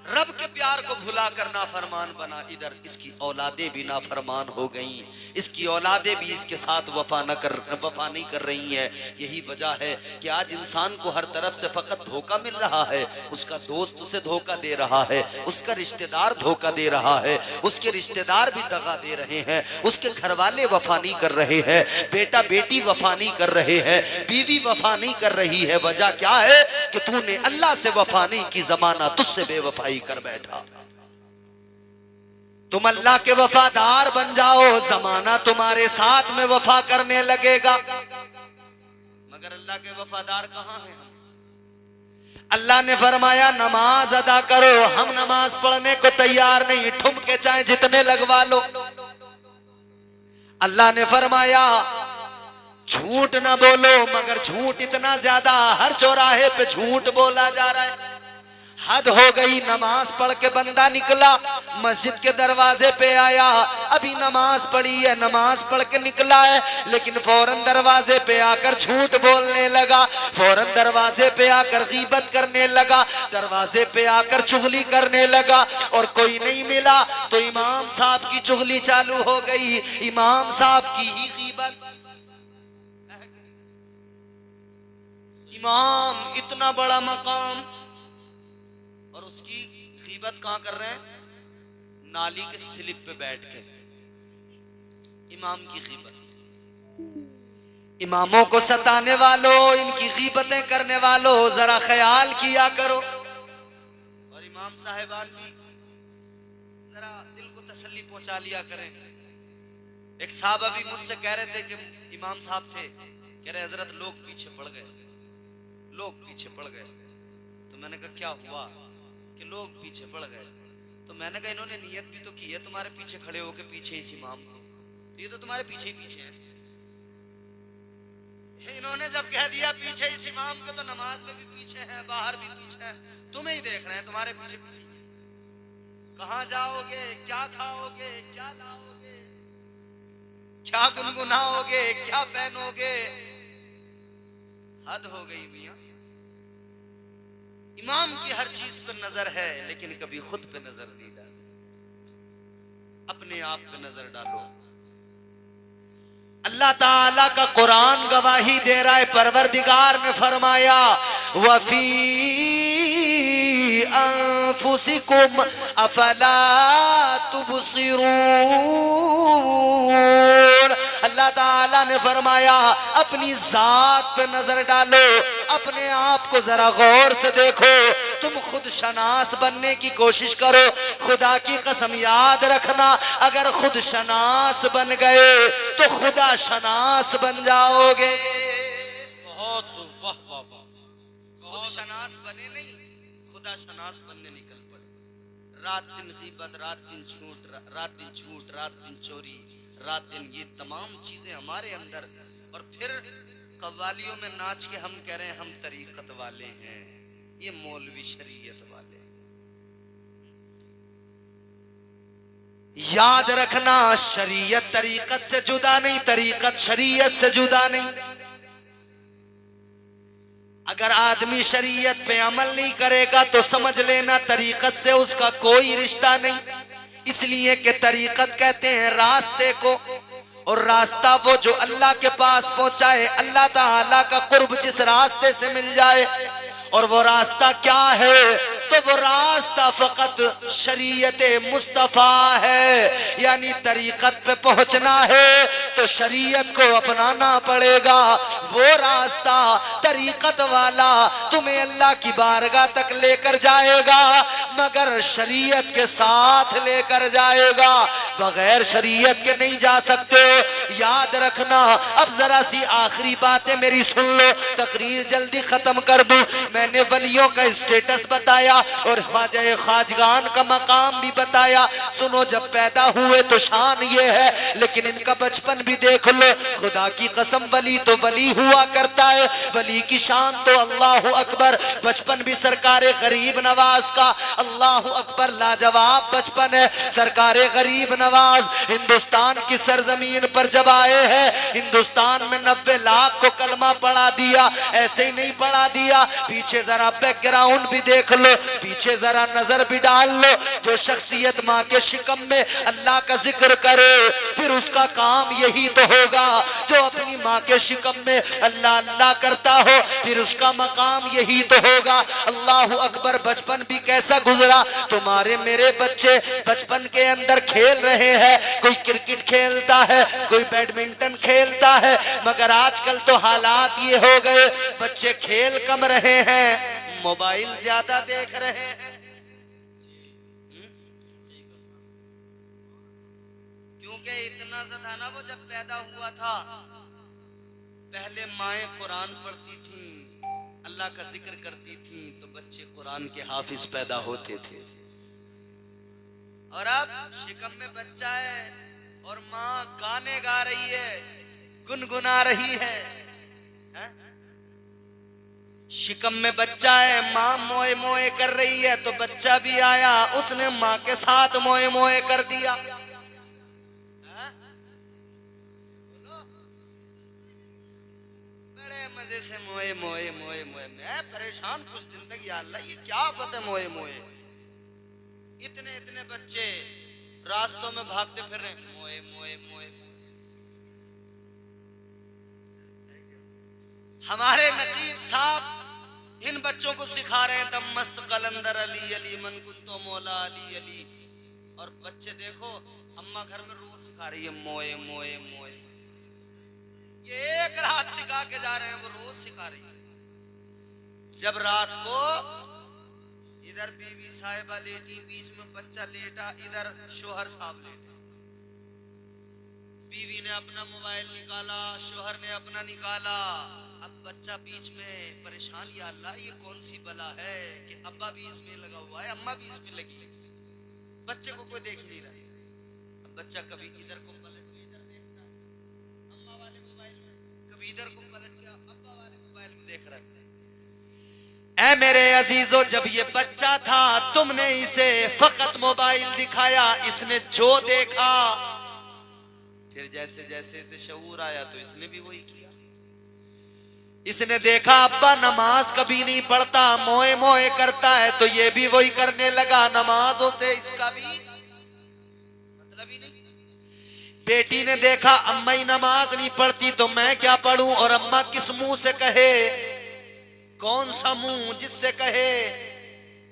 रब के प्यार को भुला कर नाफरमान बना, इधर इसकी औलादें भी नाफरमान हो गईं, इसकी औलादें भी इसके साथ वफा नहीं कर रही हैं। यही वजह है कि आज इंसान को हर तरफ से फकत धोखा मिल रहा है। उसका दोस्त उसे धोखा दे रहा है, उसका रिश्तेदार धोखा दे रहा है, उसके रिश्तेदार भी दगा दे रहे हैं, उसके घर वाले वफा नहीं कर रहे हैं, बेटा बेटी वफा नहीं कर रहे हैं, बीवी वफा नहीं कर रही है। वजह क्या है कि तूने अल्लाह से वफा नहीं की, जमाना तुझसे बेवफाई कर बैठा। तुम अल्लाह के वफादार बन जाओ, जमाना तुम्हारे साथ में वफा करने लगेगा। मगर अल्लाह के वफादार कहां हैं? अल्लाह ने फरमाया नमाज अदा करो, हम नमाज पढ़ने को तैयार नहीं, ठुमके चाहे जितने लगवा लो। अल्लाह ने फरमाया झूठ ना बोलो, मगर झूठ इतना ज्यादा, हर चौराहे पे झूठ बोला जा रहा है। हद हो गई। नमाज पढ़ के बंदा निकला, मस्जिद के दरवाजे पे आया, अभी नमाज पढ़ी है, नमाज पढ़ के निकला है, लेकिन फौरन दरवाजे पे आकर झूठ बोलने लगा, फौरन दरवाजे पे आकर गीबत करने लगा, दरवाजे पे आकर चुगली करने लगा, और कोई नहीं मिला तो इमाम साहब की चुगली चालू हो गई, इमाम साहब की ही गीबत। इमाम इतना बड़ा मकाम, और उसकी गीबत कहां कर रहे हैं? नाली के स्लिप पे बैठ के इमाम की गीबत। इमामों को सताने वालों, इनकी गीबतें करने वालों, जरा ख्याल किया करो। और इमाम साहिबान भी जरा दिल को तसल्ली पहुंचा लिया करें। एक साहब अभी मुझसे कह रहे थे कि इमाम साहब थे, कह रहे हजरत लोग पीछे पड़ गए, लोग पीछे पड़ गए। तो मैंने कहा क्या हुआ कि लोग पीछे पड़ गए? तो मैंने कहा इन्होंने नियत भी तो की है तुम्हारे पीछे खड़े होके पीछे इस इमाम को, ये तो तुम्हारे पीछे ही पीछे है। इन्होंने जब कह दिया पीछे इस इमाम को, तो नमाज में भी पीछे है, बाहर भी पीछे है, तुम्हें ही देख रहे हैं, तुम्हारे पीछे पीछे। कहां जाओगे, क्या खाओगे, क्या लाओगे, क्या गुनगुनाओगे, क्या पहनोगे? हद हो गई मियां। इमाम की हर चीज पर नजर है, लेकिन कभी खुद पे नजर नहीं डाली, अपने आप पे नजर डालो। अल्लाह ताला का कुरान गवाही दे रहा है, परवरदिगार ने फरमाया वफी अनफुसिकुम अफला तुबसिरून। अल्लाह ताला ने फरमाया अपनी जात पे नजर डालो, अपने आप को जरा गौर से देखो, तुम खुद शनास बनने की कोशिश करो। खुदा की कसम याद रखना, अगर खुद शनास बन गए तो खुदा शनास बन जाओगे। बहुत खूब, वाह वाह वाह। खुद शनास बने नहीं, खुदा शनास बनने निकल पड़े। रात दिन गीबत, रात दिन झूठ, रात दिन झूठ, रात दिन चोरी, रात दिन ये तमाम चीजें हमारे अंदर। और फिर कव्वालियों में नाच के हम कह रहे हैं हम तरीकत वाले हैं, ये मौलवी शरीयत वाले। याद रखना, शरीयत तरीकत से जुदा नहीं, तरीकत शरीयत से जुदा नहीं। अगर आदमी शरीयत पे अमल नहीं करेगा तो समझ लेना तरीकत से उसका कोई रिश्ता नहीं। इसलिए कि तरीकत कहते हैं रास्ते को, और रास्ता वो जो अल्लाह के पास पहुंचाए, अल्लाह ताला का कुर्ब जिस रास्ते से मिल जाए। और वो रास्ता क्या है? तो वो रास्ता फकत शरीयत मुस्तफा है, यानी तरीकत पे पहुंचना है तो शरीयत को अपनाना पड़ेगा। वो रास्ता तरीकत वाला तुम्हें अल्लाह की बारगाह तक लेकर जाएगा, मगर शरीयत के साथ लेकर जाएगा, बगैर शरीयत के नहीं जा सकते। याद रखना। अब जरा सी आखिरी बातें मेरी सुन लो, तकरीर जल्दी खत्म कर दूं। मैंने वलियों का स्टेटस बताया और ख्वाजा खाजगान का मकाम भी बताया। सुनो, जब पैदा हुए तो शान ये है, लेकिन इनका बचपन भी देख लो। खुदा की कसम, वली तो वली हुआ करता है, वली की शान तो अल्लाह अकबर। बचपन भी सरकारे गरीब नवाज का, अल्लाह अकबर, लाजवाब बचपन है। सरकारे गरीब नवाज हिंदुस्तान की सरजमीन पर जब आए हैं, हिंदुस्तान में 90 लाख को कलमा पढ़ा दिया। ऐसे ही नहीं पढ़ा दिया, पीछे जरा बैकग्राउंड भी देख लो, पीछे जरा नजर भी डाल लो। जो शख्सियत माँ के शिकम में अल्लाह का जिक्र करे, फिर उसका काम यही तो होगा। जो अपनी माँ के शिकम में अल्लाह अल्लाह करता हो, फिर उसका मकाम यही तो होगा। अल्लाह अकबर। बचपन भी कैसा गुजरा? तुम्हारे मेरे बच्चे बचपन के अंदर खेल रहे हैं, कोई क्रिकेट खेलता है, कोई बैडमिंटन खेलता है, मगर आजकल तो हालात ये हो गए, बच्चे खेल कम रहे हैं, मोबाइल ज्यादा देख रहे हैं। क्योंकि इतना ज्यादा ना, वो जब पैदा हुआ था पहले माएं कुरान पढ़ती थी, अल्लाह का जिक्र करती थी, तो बच्चे कुरान के हाफिज पैदा होते थे। और अब शिकम में बच्चा है और माँ गाने गा रही है, गुनगुना रही है। शिकम में बच्चा है, माँ मोए मोए कर रही है, तो बच्चा भी आया, उसने माँ के साथ मोए मोए कर दिया। बड़े मजे से मोए मोए मोए मोए। मैं परेशान कुछ दिन तक, या अल्लाह ये क्या आफत है मोए मोए। इतने इतने बच्चे रास्तों में भागते फिर रहे, मोए मोए मोए। हमारे नकीब साहब इन बच्चों को सिखा रहे हैं दम मस्त कलंदर अली अली मन कुंतो मौला अली अली। और बच्चे देखो, अम्मा घर में रोज सिखा रही है मोए मोए मोए। ये एक रात सिखा के जा रहे हैं, वो रोज सिखा रही है। जब रात को इधर बीवी साहिबा लेटी, बीच में बच्चा लेटा, इधर शोहर साहब लेटे। बीवी ने अपना मोबाइल निकाला, शोहर ने अपना निकाला। अब बच्चा बीच में परेशान, या अल्लाह ये कौन सी बला है कि अब्बा भी इसमें लगा हुआ है, अम्मा भी इसमें लगी है, बच्चे को कोई देख नहीं रहा। अब बच्चा कभी इधर को पलट के इधर देखता है अम्मा वाले मोबाइल में, कभी इधर को पलट के अब्बा वाले मोबाइल में देख रहा है। ऐ मेरे अजीजों, जब ये बच्चा था तुमने इसे फकत मोबाइल दिखाया, इसने जो देखा, फिर जैसे जैसे इसे शऊर आया तो इसने भी वही किया। इसने देखा अब्बा नमाज कभी नहीं पढ़ता, मोए मोए करता है, तो ये भी वही करने लगा। नमाजों से इसका भी मतलब ही नहीं। बेटी ने देखा अम्मा ही नमाज नहीं पढ़ती तो मैं क्या पढ़ूं, और अम्मा किस मुंह से कहे, कौन सा मुंह जिससे कहे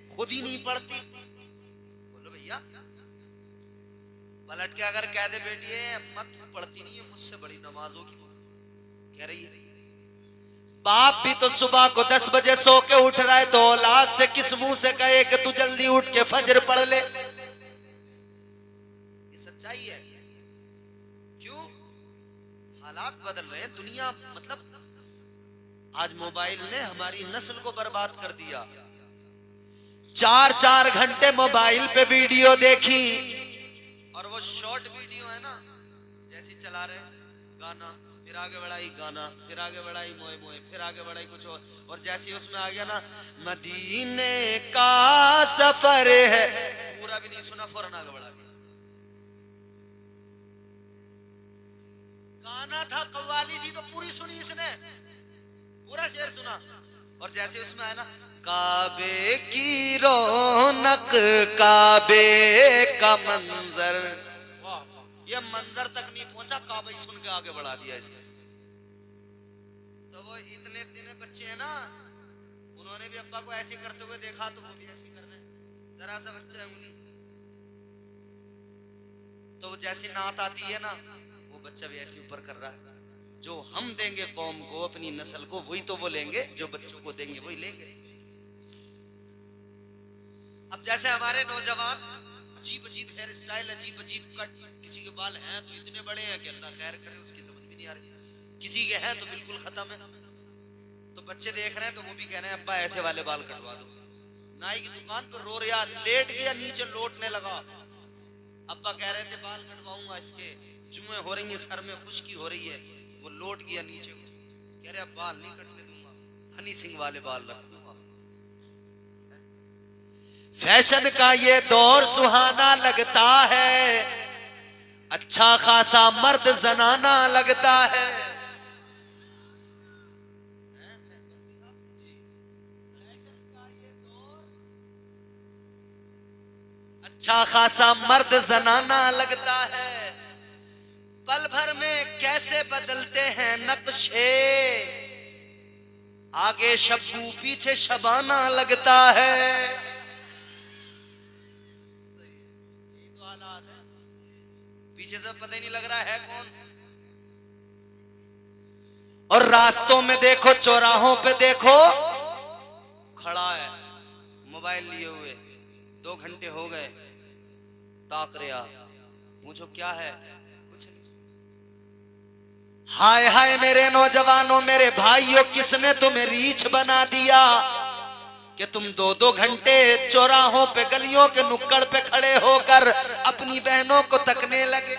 खुद ही नहीं पढ़ती। पलट के अगर कह दे बेटी मत पढ़ती नहीं है, मुझसे बड़ी नमाजों की कह रही है। बाप भी तो सुबह को 10 बजे सो के उठ रहा है, तो औलाद से किस मुंह से कहे कि तू जल्दी उठ के फजर पढ़ ले। ये सच्चाई है। क्यों? हालात बदल रहे हैं, दुनिया मतलब आज मोबाइल ने हमारी नस्ल को बर्बाद कर दिया। 4-4 घंटे मोबाइल पे वीडियो देखी, और वो शॉर्ट वीडियो है ना, जैसी चला रहे गाना, फिर आगे बढ़ाई गाना, फिर आगे बढ़ाई मोए मोए, फिर आगे बढ़ाई कुछ और जैसे उसमें आ गया ना मदीने का सफर है, पूरा भी नहीं सुना, फौरन आगे बढ़ा दिया। गाना था कव्वाली थी तो पूरी सुनी इसने, पूरा शेर सुना, और जैसे उसमें है ना काबे की रौनक, काबे का मंजर, ये मंजर तक नहीं पहुंचा, काबा ही सुन के आगे बढ़ा दिया इसे। तो वो इतने बच्चे हैं ना, उन्होंने भी अब्बा को ऐसे करते हुए देखा तो वो भी ऐसे कर रहे हैं। जरा सा बच्चा है उंगली, तो वो जैसी नात आती है ना, वो बच्चा भी ऐसे ऊपर कर रहा है। जो हम देंगे कौम को, अपनी नस्ल को, वही तो वो लेंगे, जो बच्चों को देंगे वही लेंगे। अब जैसे हमारे नौजवान अजीब अजीब हेयर स्टाइल, अजीब अजीब कट, किसी के बाल हैं तो इतने बड़े हैं कि अल्लाह खैर करे, उसकी समझ भी नहीं आ रही, किसी के हैं तो बिल्कुल खत्म है। तो बच्चे देख रहे हैं तो वो भी कह रहे हैं अब्बा ऐसे वाले बाल कटवा दो। नाई की दुकान पर रो रहा, लेट गया नीचे लोटने लगा, अब्बा कह रहे थे बाल कटवाऊंगा, इसके जुएं हो रही है, सर में खुश्की हो रही है, वो लोट गया नीचे, कह रहे अब बाल नहीं कटने दूंगा, हनी सिंह वाले बाल रखूंगा। फैशन का ये दौर सुहाना लगता है, अच्छा खासा मर्द जनाना लगता है। अच्छा खासा मर्द जनाना लगता है, पल भर में कैसे बदलते हैं नक्शे, आगे शब्बू पीछे शबाना लगता है। पीछे से पता ही नहीं लग रहा है कौन। और रास्तों में देखो, चौराहों पे देखो, खड़ा है मोबाइल लिए हुए, 2 घंटे हो गए, ताक रहा, पूछो क्या है, कुछ नहीं। हाय हाय मेरे नौजवानों, मेरे भाइयों, किसने तुम्हें रीछ बना दिया कि तुम 2-2 घंटे चौराहों पे, गलियों के नुक्कड़ पे खड़े होकर अपनी बहनों को तकने लगे।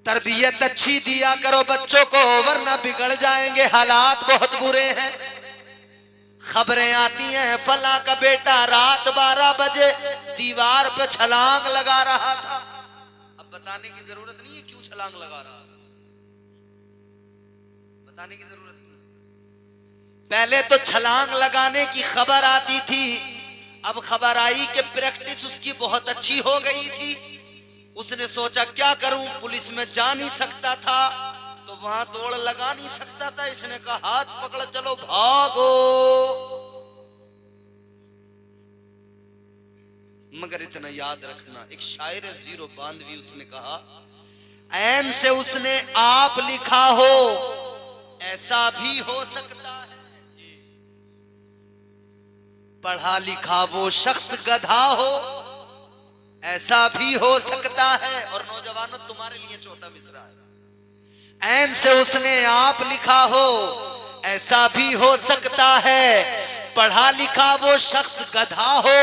तरबियत अच्छी दिया करो बच्चों को, वरना बिगड़ जाएंगे, हालात बहुत बुरे हैं। खबरें आती हैं फला का बेटा रात 12 बजे दीवार पे छलांग लगा रहा था। अब बताने की जरूरत नहीं है क्यों छलांग लगा रहा, बताने की जरूरत नहीं। पहले तो छलांग लगाने की खबर आती थी, अब खबर आई कि प्रैक्टिस उसकी बहुत अच्छी हो गई थी। उसने सोचा क्या करूं, पुलिस में जा नहीं सकता था तो वहां दौड़ लगा नहीं सकता था, इसने कहा हाथ पकड़ चलो भागो। मगर इतना याद रखना, एक शायर है जीरो बांधवी, उसने कहा ऐन से उसने आप लिखा हो, ऐसा भी हो सकता है, पढ़ा लिखा वो शख्स गधा हो, ऐसा भी हो सकता है। और नौजवानों तुम्हारे लिए चौथा मिसरा है, ऐन से उसने आप लिखा हो, ऐसा भी हो सकता है, पढ़ा लिखा वो शख्स गधा हो,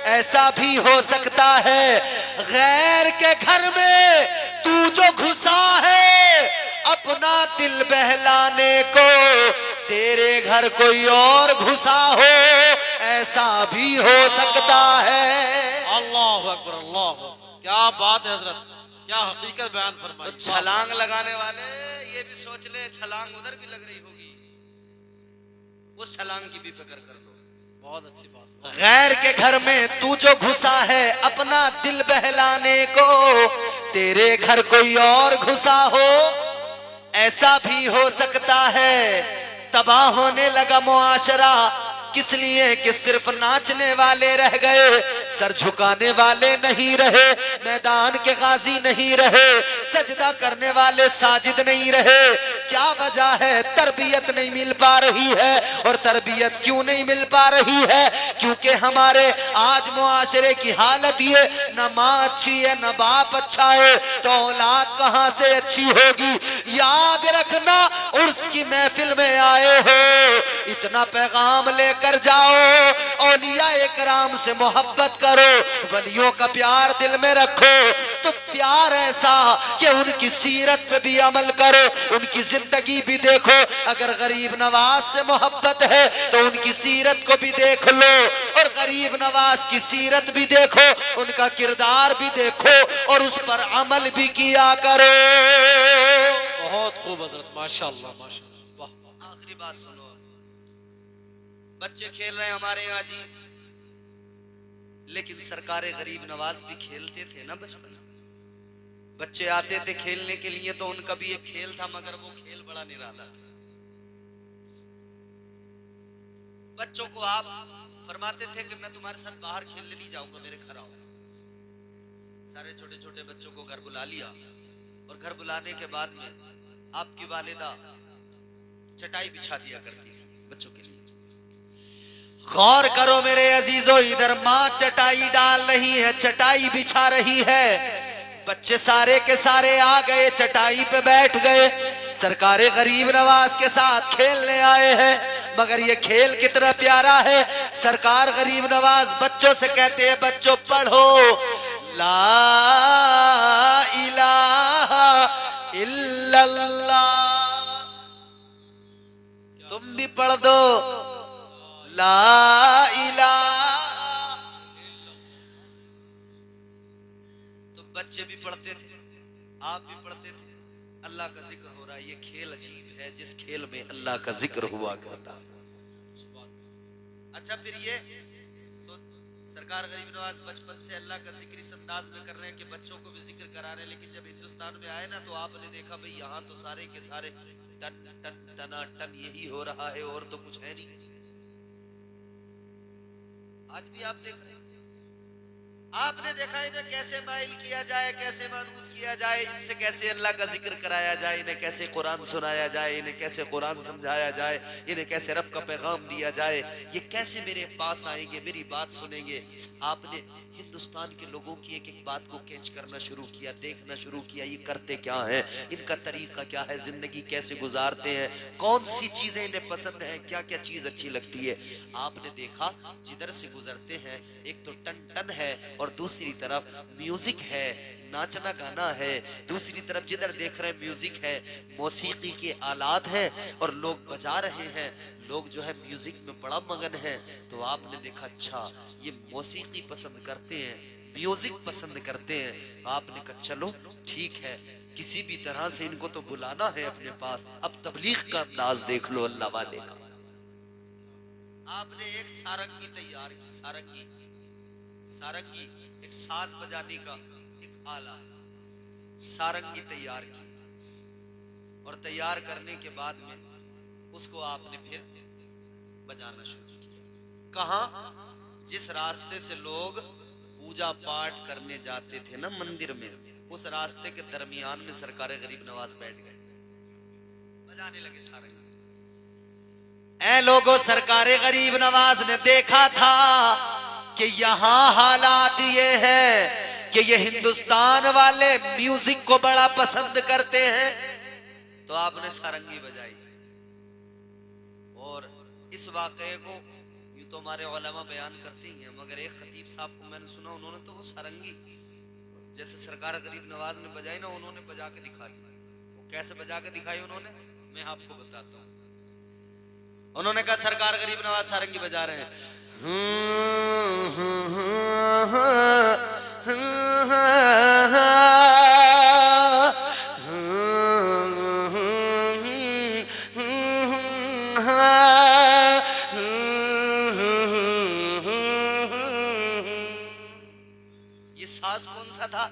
ऐसा भी हो सकता है। गैर के घर में तू जो घुसा है अपना दिल बहलाने को, तेरे घर कोई और घुसा हो, ऐसा भी हो सकता है। अल्लाह अकबर, अल्लाह, क्या बात है हजरत, क्या हकीकत बयान फरमाई। तो छलांग लगाने वाले ये भी सोच ले, छलांग उधर भी लग रही होगी, उस छलांग की भी फिक्र कर लो। बहुत अच्छी बात। गैर के घर में तू जो घुसा है अपना दिल बहलाने को, तेरे घर कोई और घुसा हो, ऐसा भी हो सकता है। तबाह होने लगा मुआशरा, किस लिए कि सिर्फ नाचने वाले रह गए, सर झुकाने वाले नहीं रहे, मैदान के गाजी नहीं रहे, सजदा करने वाले साजिद नहीं रहे। क्या वजह है? तरबियत नहीं मिल पा रही है। और तरबियत क्यों नहीं मिल पा रही है? क्योंकि हमारे आज मुआशरे की हालत ये, न माँ अच्छी है न बाप अच्छा है, तो औलाद कहां से अच्छी होगी? याद रखना, उर्स की महफिल में आए हो, इतना पैगाम लेकर जाओ, औलिया इकराम से मोहब्बत करो, वलियों का प्यार दिल में रखो। तो प्यार ऐसा कि उनकी सीरत पे भी अमल करो, उनकी जिंदगी भी देखो। अगर गरीब नवाज से मोहब्बत है तो उनकी सीरत को भी देख लो, और गरीब नवाज की सीरत भी देखो, उनका किरदार भी देखो, और उस पर अमल भी किया करो। बहुत खूब हजरत, माशाअल्लाह माशाअल्लाह। आखिरी बात सुनो, बच्चे खेल रहे हैं हमारे यहाँ जी, लेकिन सरकारे गरीब नवाज भी खेलते थे ना बचपन में। बच्चे आते थे खेलने के लिए तो उनका भी एक खेल था, मगर वो खेल बड़ा निराला था। बच्चों को आप फरमाते थे कि मैं तुम्हारे साथ बाहर खेलने नहीं जाऊंगा, मेरे घर आओ। सारे छोटे छोटे बच्चों को घर बुला लिया, और घर बुलाने के बाद में आपकी वालिदा चटाई बिछा दिया करती थी बच्चों के लिए। गौर करो मेरे अजीजों, इधर माँ चटाई डाल रही है, चटाई बिछा रही है, बच्चे सारे के सारे आ गए, चटाई पे बैठ गए, सरकारे गरीब नवाज के साथ खेलने आए हैं। मगर ये खेल कितना प्यारा है। सरकार गरीब नवाज बच्चों से कहते हैं, बच्चों पढ़ो ला इलाहा इल्लल्लाह। तुम भी पढ़ दो ला इलाहा। तो बच्चे भी पढ़ते थे, आप भी पढ़ते थे, अल्लाह का जिक्र हो रहा है। ये खेल अजीब है जिस खेल में अल्लाह का जिक्र हुआ करता। अच्छा, फिर ये सरकार गरीब नवाज बचपन से अल्लाह का जिक्र इस अंदाज में कर रहे हैं कि बच्चों को भी जिक्र करा रहे हैं, लेकिन जब हिंदुस्तान में आए ना तो आपने देखा भाई यहाँ तो सारे के सारे टन टन टना टन यही हो रहा है, और तो कुछ है नहीं। आज भी आप देख रहे हैं, आपने देखा इन्हें कैसे माइल किया जाए, कैसे मानूस किया जाए, इनसे कैसे अल्लाह का जिक्र कराया जाए, इन्हें कैसे कुरान सुनाया जाए, इन्हें कैसे कुरान समझाया जाए, इन्हें कैसे रब का पैगाम दिया जाए, ये कैसे मेरे पास आएंगे, मेरी बात सुनेंगे। आपने हिंदुस्तान के लोगों की एक एक बात को कैच करना शुरू किया, देखना शुरू किया, ये करते क्या है, इनका तरीका क्या है, जिंदगी कैसे गुजारते हैं, कौन सी चीजें इन्हें पसंद है, क्या क्या चीज अच्छी लगती है। आपने देखा जिधर से गुजरते हैं एक तो टन टन है, और दूसरी तरफ म्यूजिक है, नाचना गाना है, दूसरी तरफ जिधर देख रहे हैं म्यूजिक है, मौसीकी के आलात हैं, और लोग बजा रहे हैं, लोग जो है म्यूजिक में बड़ा मगन है। तो आपने देखा अच्छा ये मौसीकी पसंद करते हैं, म्यूजिक पसंद करते हैं। आपने कहा चलो ठीक है, किसी भी तरह से इनको तो बुलाना है अपने पास। अब तबलीग का अंदाज देख लो अल्लाह वाले का। आपने एक सारंगी तैयार की, सारंगी सारंगी एक साज बजाने का एक आला, सारंगी तैयार की, और तैयार करने के बाद में उसको आपने फिर बजाना शुरू किया। कहां? जिस रास्ते से लोग पूजा पाठ करने जाते थे ना मंदिर में, उस रास्ते के दरमियान में सरकार गरीब नवाज बैठ गए, बजाने लगे सारंगी। ऐ लोगों, सरकार गरीब नवाज ने देखा था कि यहाँ हालात ये है कि ये हिंदुस्तान वाले म्यूजिक को बड़ा पसंद करते हैं, तो आपने सारंगी बजाई। और इस वाकये को यूं तो हमारे उलमा बयान करते ही हैं, मगर एक खतीब साहब को मैंने सुना, उन्होंने तो वो सारंगी जैसे सरकार गरीब नवाज ने बजाई ना, उन्होंने बजा के दिखा दी। वो कैसे बजा के दिखाई उन्होंने, मैं आपको बताता हूँ। उन्होंने कहा सरकार गरीब नवाज सारंगी बजा रहे हैं, ये साज कौन सा था?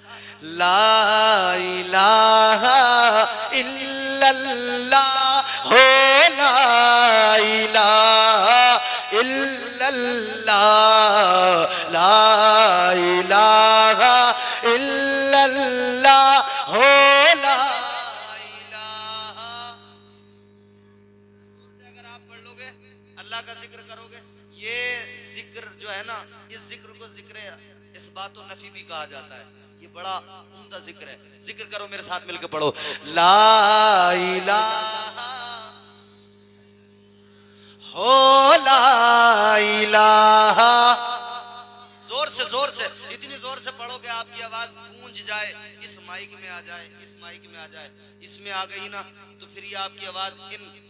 ला इलाहा इल्लल्लाह हो, ला इलाहा इल्लल्लाह पढ़ लोगे, अल्लाह का जिक्र करोगे। ये जिक्र जो है ना, इस जिक्र को जिक्र इस बात नफी भी कहा जाता है। ये बड़ा उम्दा जिक्र है। जिक्र करो, मेरे साथ मिलकर पढ़ो, ला इलाहा हो ला इलाहा। जोर से इतनी जोर से पढ़ो कि आपकी आवाज गूंज जाए, इस माइक में आ जाए, इस माइक में आ जाए। इसमें आ गई ना तो फिर ये आपकी आवाज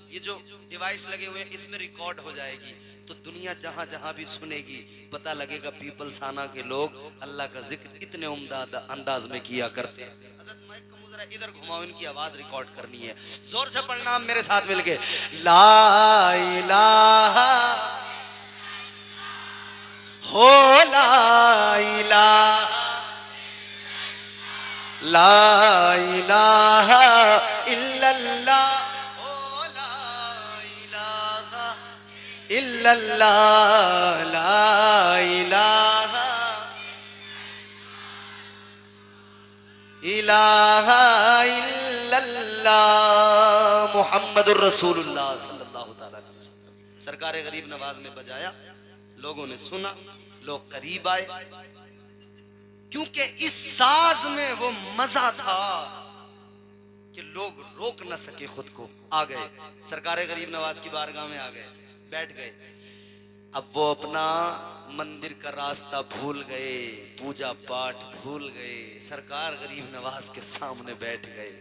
ये जो डिवाइस लगे हुए हैं इसमें रिकॉर्ड हो जाएगी। तो दुनिया जहां जहां भी सुनेगी पता लगेगा पीपल्स खाना के लोग अल्लाह का जिक्र इतने उम्दा अंदाज में किया करते हैं। माइक को जरा इधर घुमाओ, इनकी आवाज रिकॉर्ड करनी है। जोर से पढ़ना मेरे साथ मिलके, ला इलाहा हो ला इलाहा, ला इलाहा इल्लल्लाह, हो ला इलाहा इल्लल्लाह, ला इलाहा इलाहा इल्लल्लाह मुहम्मदुर रसूलुल्लाह सल्लल्लाहु तआला अलैहि वसल्लम। सरकार गरीब नवाज ने बजाया, लोगों ने सुना, लोग करीब आए, क्योंकि इस साज में वो मजा था कि लोग रोक न सके खुद को। आ गए सरकार गरीब नवाज की बारगाह में, आ गए, बैठ गए। अब वो अपना मंदिर का रास्ता भूल गए, पूजा पाठ भूल गए, सरकार गरीब नवाज के सामने बैठ गए।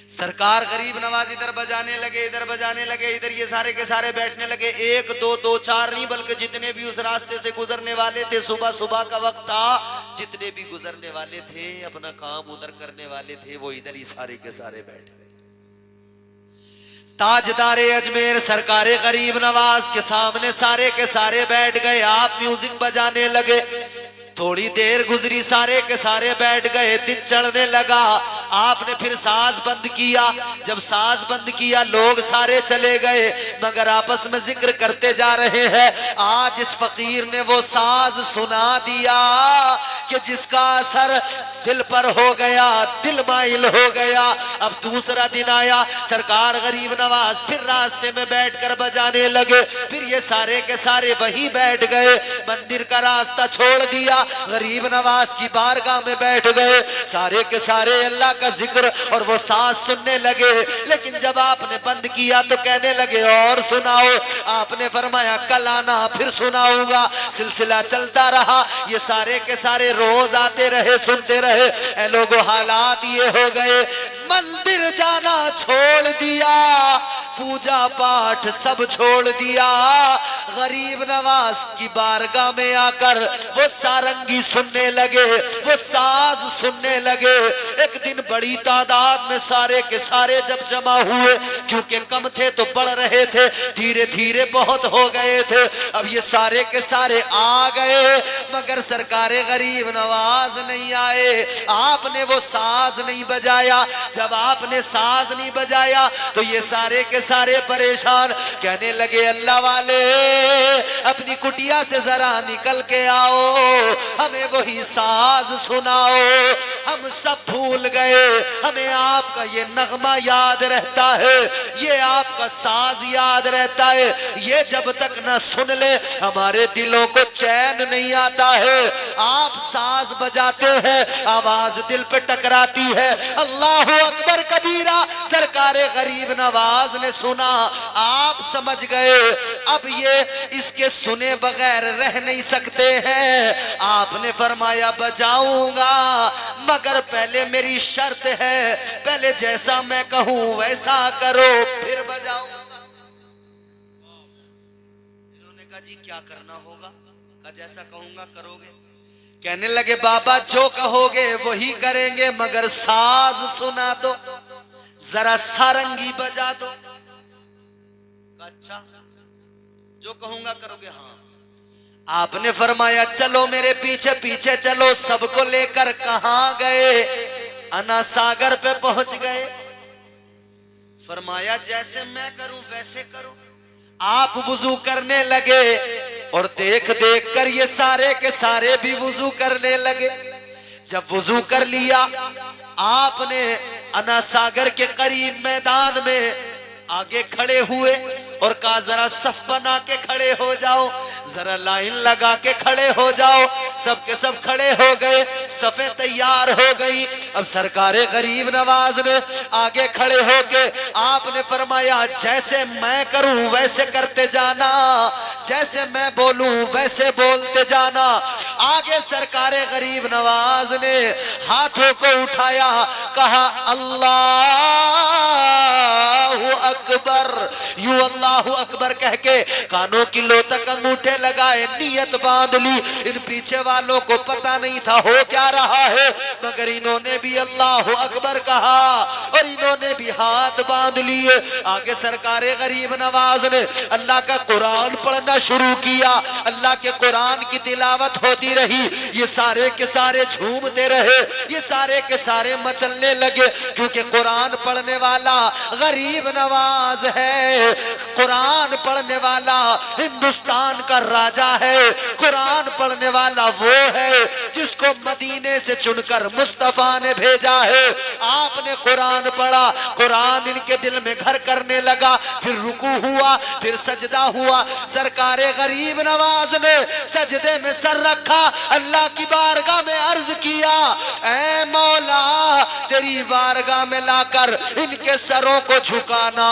सरकार गरीब नवाज इधर बजाने लगे, इधर बजाने लगे, इधर ये सारे के सारे बैठने लगे। एक दो, दो चार नहीं बल्कि जितने भी उस रास्ते से गुजरने वाले थे, सुबह सुबह का वक्त था, जितने भी गुजरने वाले थे, अपना काम उधर करने वाले थे, वो इधर ही सारे के सारे बैठ गए। ताजदारे अजमेर सरकारे गरीब नवाज के सामने सारे के सारे बैठ गए। आप म्यूजिक बजाने लगे, थोड़ी देर गुजरी, सारे के सारे बैठ गए। दिन चढ़ने लगा, आपने फिर साज बंद किया। जब साज बंद किया लोग सारे चले गए, मगर आपस में जिक्र करते जा रहे हैं। आज इस फकीर ने वो साज सुना दिया कि जिसका असर दिल पर हो गया, दिल माइल हो गया। अब दूसरा दिन आया, सरकार गरीब नवाज फिर रास्ते में बैठकर बजाने लगे। फिर ये सारे के सारे वहीं बैठ गए, मंदिर का रास्ता छोड़ दिया, गरीब नवाज की बारगाह में बैठ गए। सारे के सारे अल्लाह का जिक्र और वो साज सुनने लगे। लेकिन जब आपने बंद किया तो कहने लगे और सुनाओ। आपने फरमाया कल आना, फिर सुनाऊंगा। सिलसिला चलता रहा, ये सारे के सारे रोज आते रहे, सुनते रहे। ए लोगों, हालात ये हो गए, मंदिर जाना छोड़ दिया, पूजा पाठ सब छोड़ दिया। गरीब नवाज की बारगाह में आकर वो सारंगी सुनने लगे, वो साज सुनने लगे। एक दिन बड़ी तादाद में सारे के सारे जब जमा हुए, क्योंकि कम थे तो बढ़ रहे थे, धीरे धीरे बहुत हो गए थे। अब ये सारे के सारे आ गए, मगर सरकारे गरीब नवाज नहीं आए। आपने वो साज नहीं बजाया। जब आपने साज नहीं बजाया तो ये सारे के सारे परेशान, कहने लगे अल्लाह वाले अपनी कुटिया से जरा निकल के आओ, हमें वही साज सुनाओ। हम सब भूल गए, हमें आपका ये नगमा याद रहता है, ये आपका साज याद रहता है। ये जब तक न सुन ले हमारे दिलों को चैन नहीं आता है। आप साज बजाते हैं, आवाज दिल पे टकराती है। अल्लाह अकबर कबीरा सरकारे गरीब नवाज ने सुना। आप समझ गए अब ये इसके सुने बगैर रह नहीं सकते हैं। आपने फरमाया बजाऊंगा, मगर पहले मेरी शर्त है, पहले जैसा मैं कहूं वैसा करो, फिर बजाऊंगा। इन्होंने कहा जी क्या करना होगा? कहा जैसा कहूंगा करोगे? कहने लगे बाबा जो कहोगे वही करेंगे, मगर साज सुना दो, जरा सारंगी बजा दो। अच्छा जो कहूंगा करोगे? हाँ। आपने फरमाया चलो मेरे पीछे पीछे चलो। सबको लेकर कहां गए? अना सागर पे पहुंच गए। फरमाया जैसे मैं करूं वैसे करो। आप वुजू करने लगे और देख देख कर ये सारे के सारे भी वुजू करने लगे। जब वुजू कर लिया, आपने अना सागर के करीब मैदान में आगे खड़े हुए और कहा जरा सफ बना के खड़े हो जाओ, जरा लाइन लगा के खड़े हो जाओ। सबके सब खड़े हो गए, सफे तैयार हो गई। अब सरकारे गरीब नवाज ने आगे खड़े होके आपने फरमाया जैसे मैं करूं वैसे करते जाना, जैसे मैं बोलूं वैसे बोलते जाना। आगे सरकारे गरीब नवाज ने हाथों को उठाया, कहा अल्लाहु अकबर। यूं अल्लाहु अकबर कह के कानों की लो तक अंगूठे लगाए, नियत बांध ली। इन पीछे वालों को पता नहीं था हो क्या रहा है, मगर इन्होंने भी अल्लाहु अकबर कहा और इन्होंने भी हाथ बांध लिए। आगे सरकारे गरीब नवाज ने अल्लाह का कुरान पढ़ना शुरू किया। अल्लाह के कुरान की तिलावत होती रही। ये सारे के सारे झूमते रहे, ये सारे के सारे मचलने लगे, क्योंकि कुरान पढ़ने वाला गरीब नवाज है। कुरान पढ़ने वाला हिंदुस्तान का राजा है। कुरान पढ़ने वाला वो है जिसको मदीने से चुनकर मुस्तफा ने भेजा है। आपने कुरान पढ़ा, कुरान इनके दिल में घर करने लगा। फिर रुकू हुआ, फिर सजदा हुआ। सरकारे गरीब नवाज ने सजदे में सर रखा, अल्लाह की बारगाह में अर्ज किया, ऐ मौला तेरी बारगाह में लाकर इनके सरों को झुकाना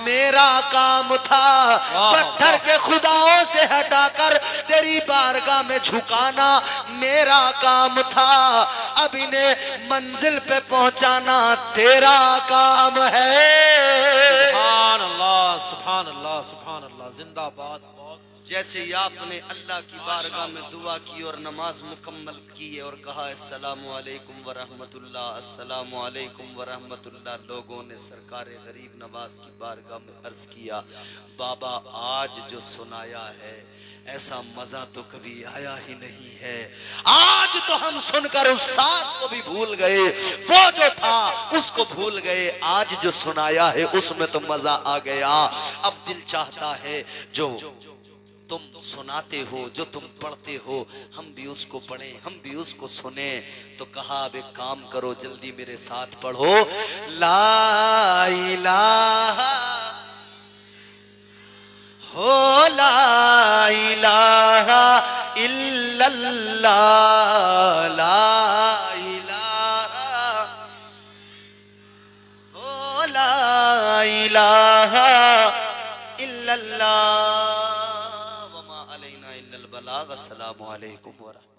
मेरा काम था। पत्थर के खुदाओं से हटाकर तेरी बारगाह में झुकाना मेरा काम था। अब इन्हें मंजिल पे पहुंचाना तेरा काम है। सुभान अल्लाह, सुभान अल्लाह, सुभान अल्लाह। जिंदाबाद। बहुत जैसे ही आपने अल्लाह की बारगाह में दुआ की और नमाज मुकम्मल की और कहा अस्सलामु अलैकुम व रहमतुल्लाह, अस्सलामु अलैकुम व रहमतुल्लाह, लोगों ने सरकार गरीब नवाज की बारगाह में अर्ज किया, बाबा आज जो सुनाया है ऐसा मजा तो कभी आया ही नहीं है। आज तो हम सुनकर उस सास को भी भूल गए, वो जो था उसको भूल गए। आज जो सुनाया है उसमें तो मजा आ गया। अब दिल चाहता है जो तुम सुनाते हो, जो तुम पढ़ते हो, हम भी उसको पढ़ें, हम भी उसको सुने। तो कहा अब एक काम करो, जल्दी मेरे साथ पढ़ो, ला इलाहा हो ला इलाहा इल्लल्लाह, ला इलाहा हो ला इलाहा इल्लल्लाह, वमा अलैना इल्लल बलाग। अस्सलामु अलैकुम व रहमतुल्लाह।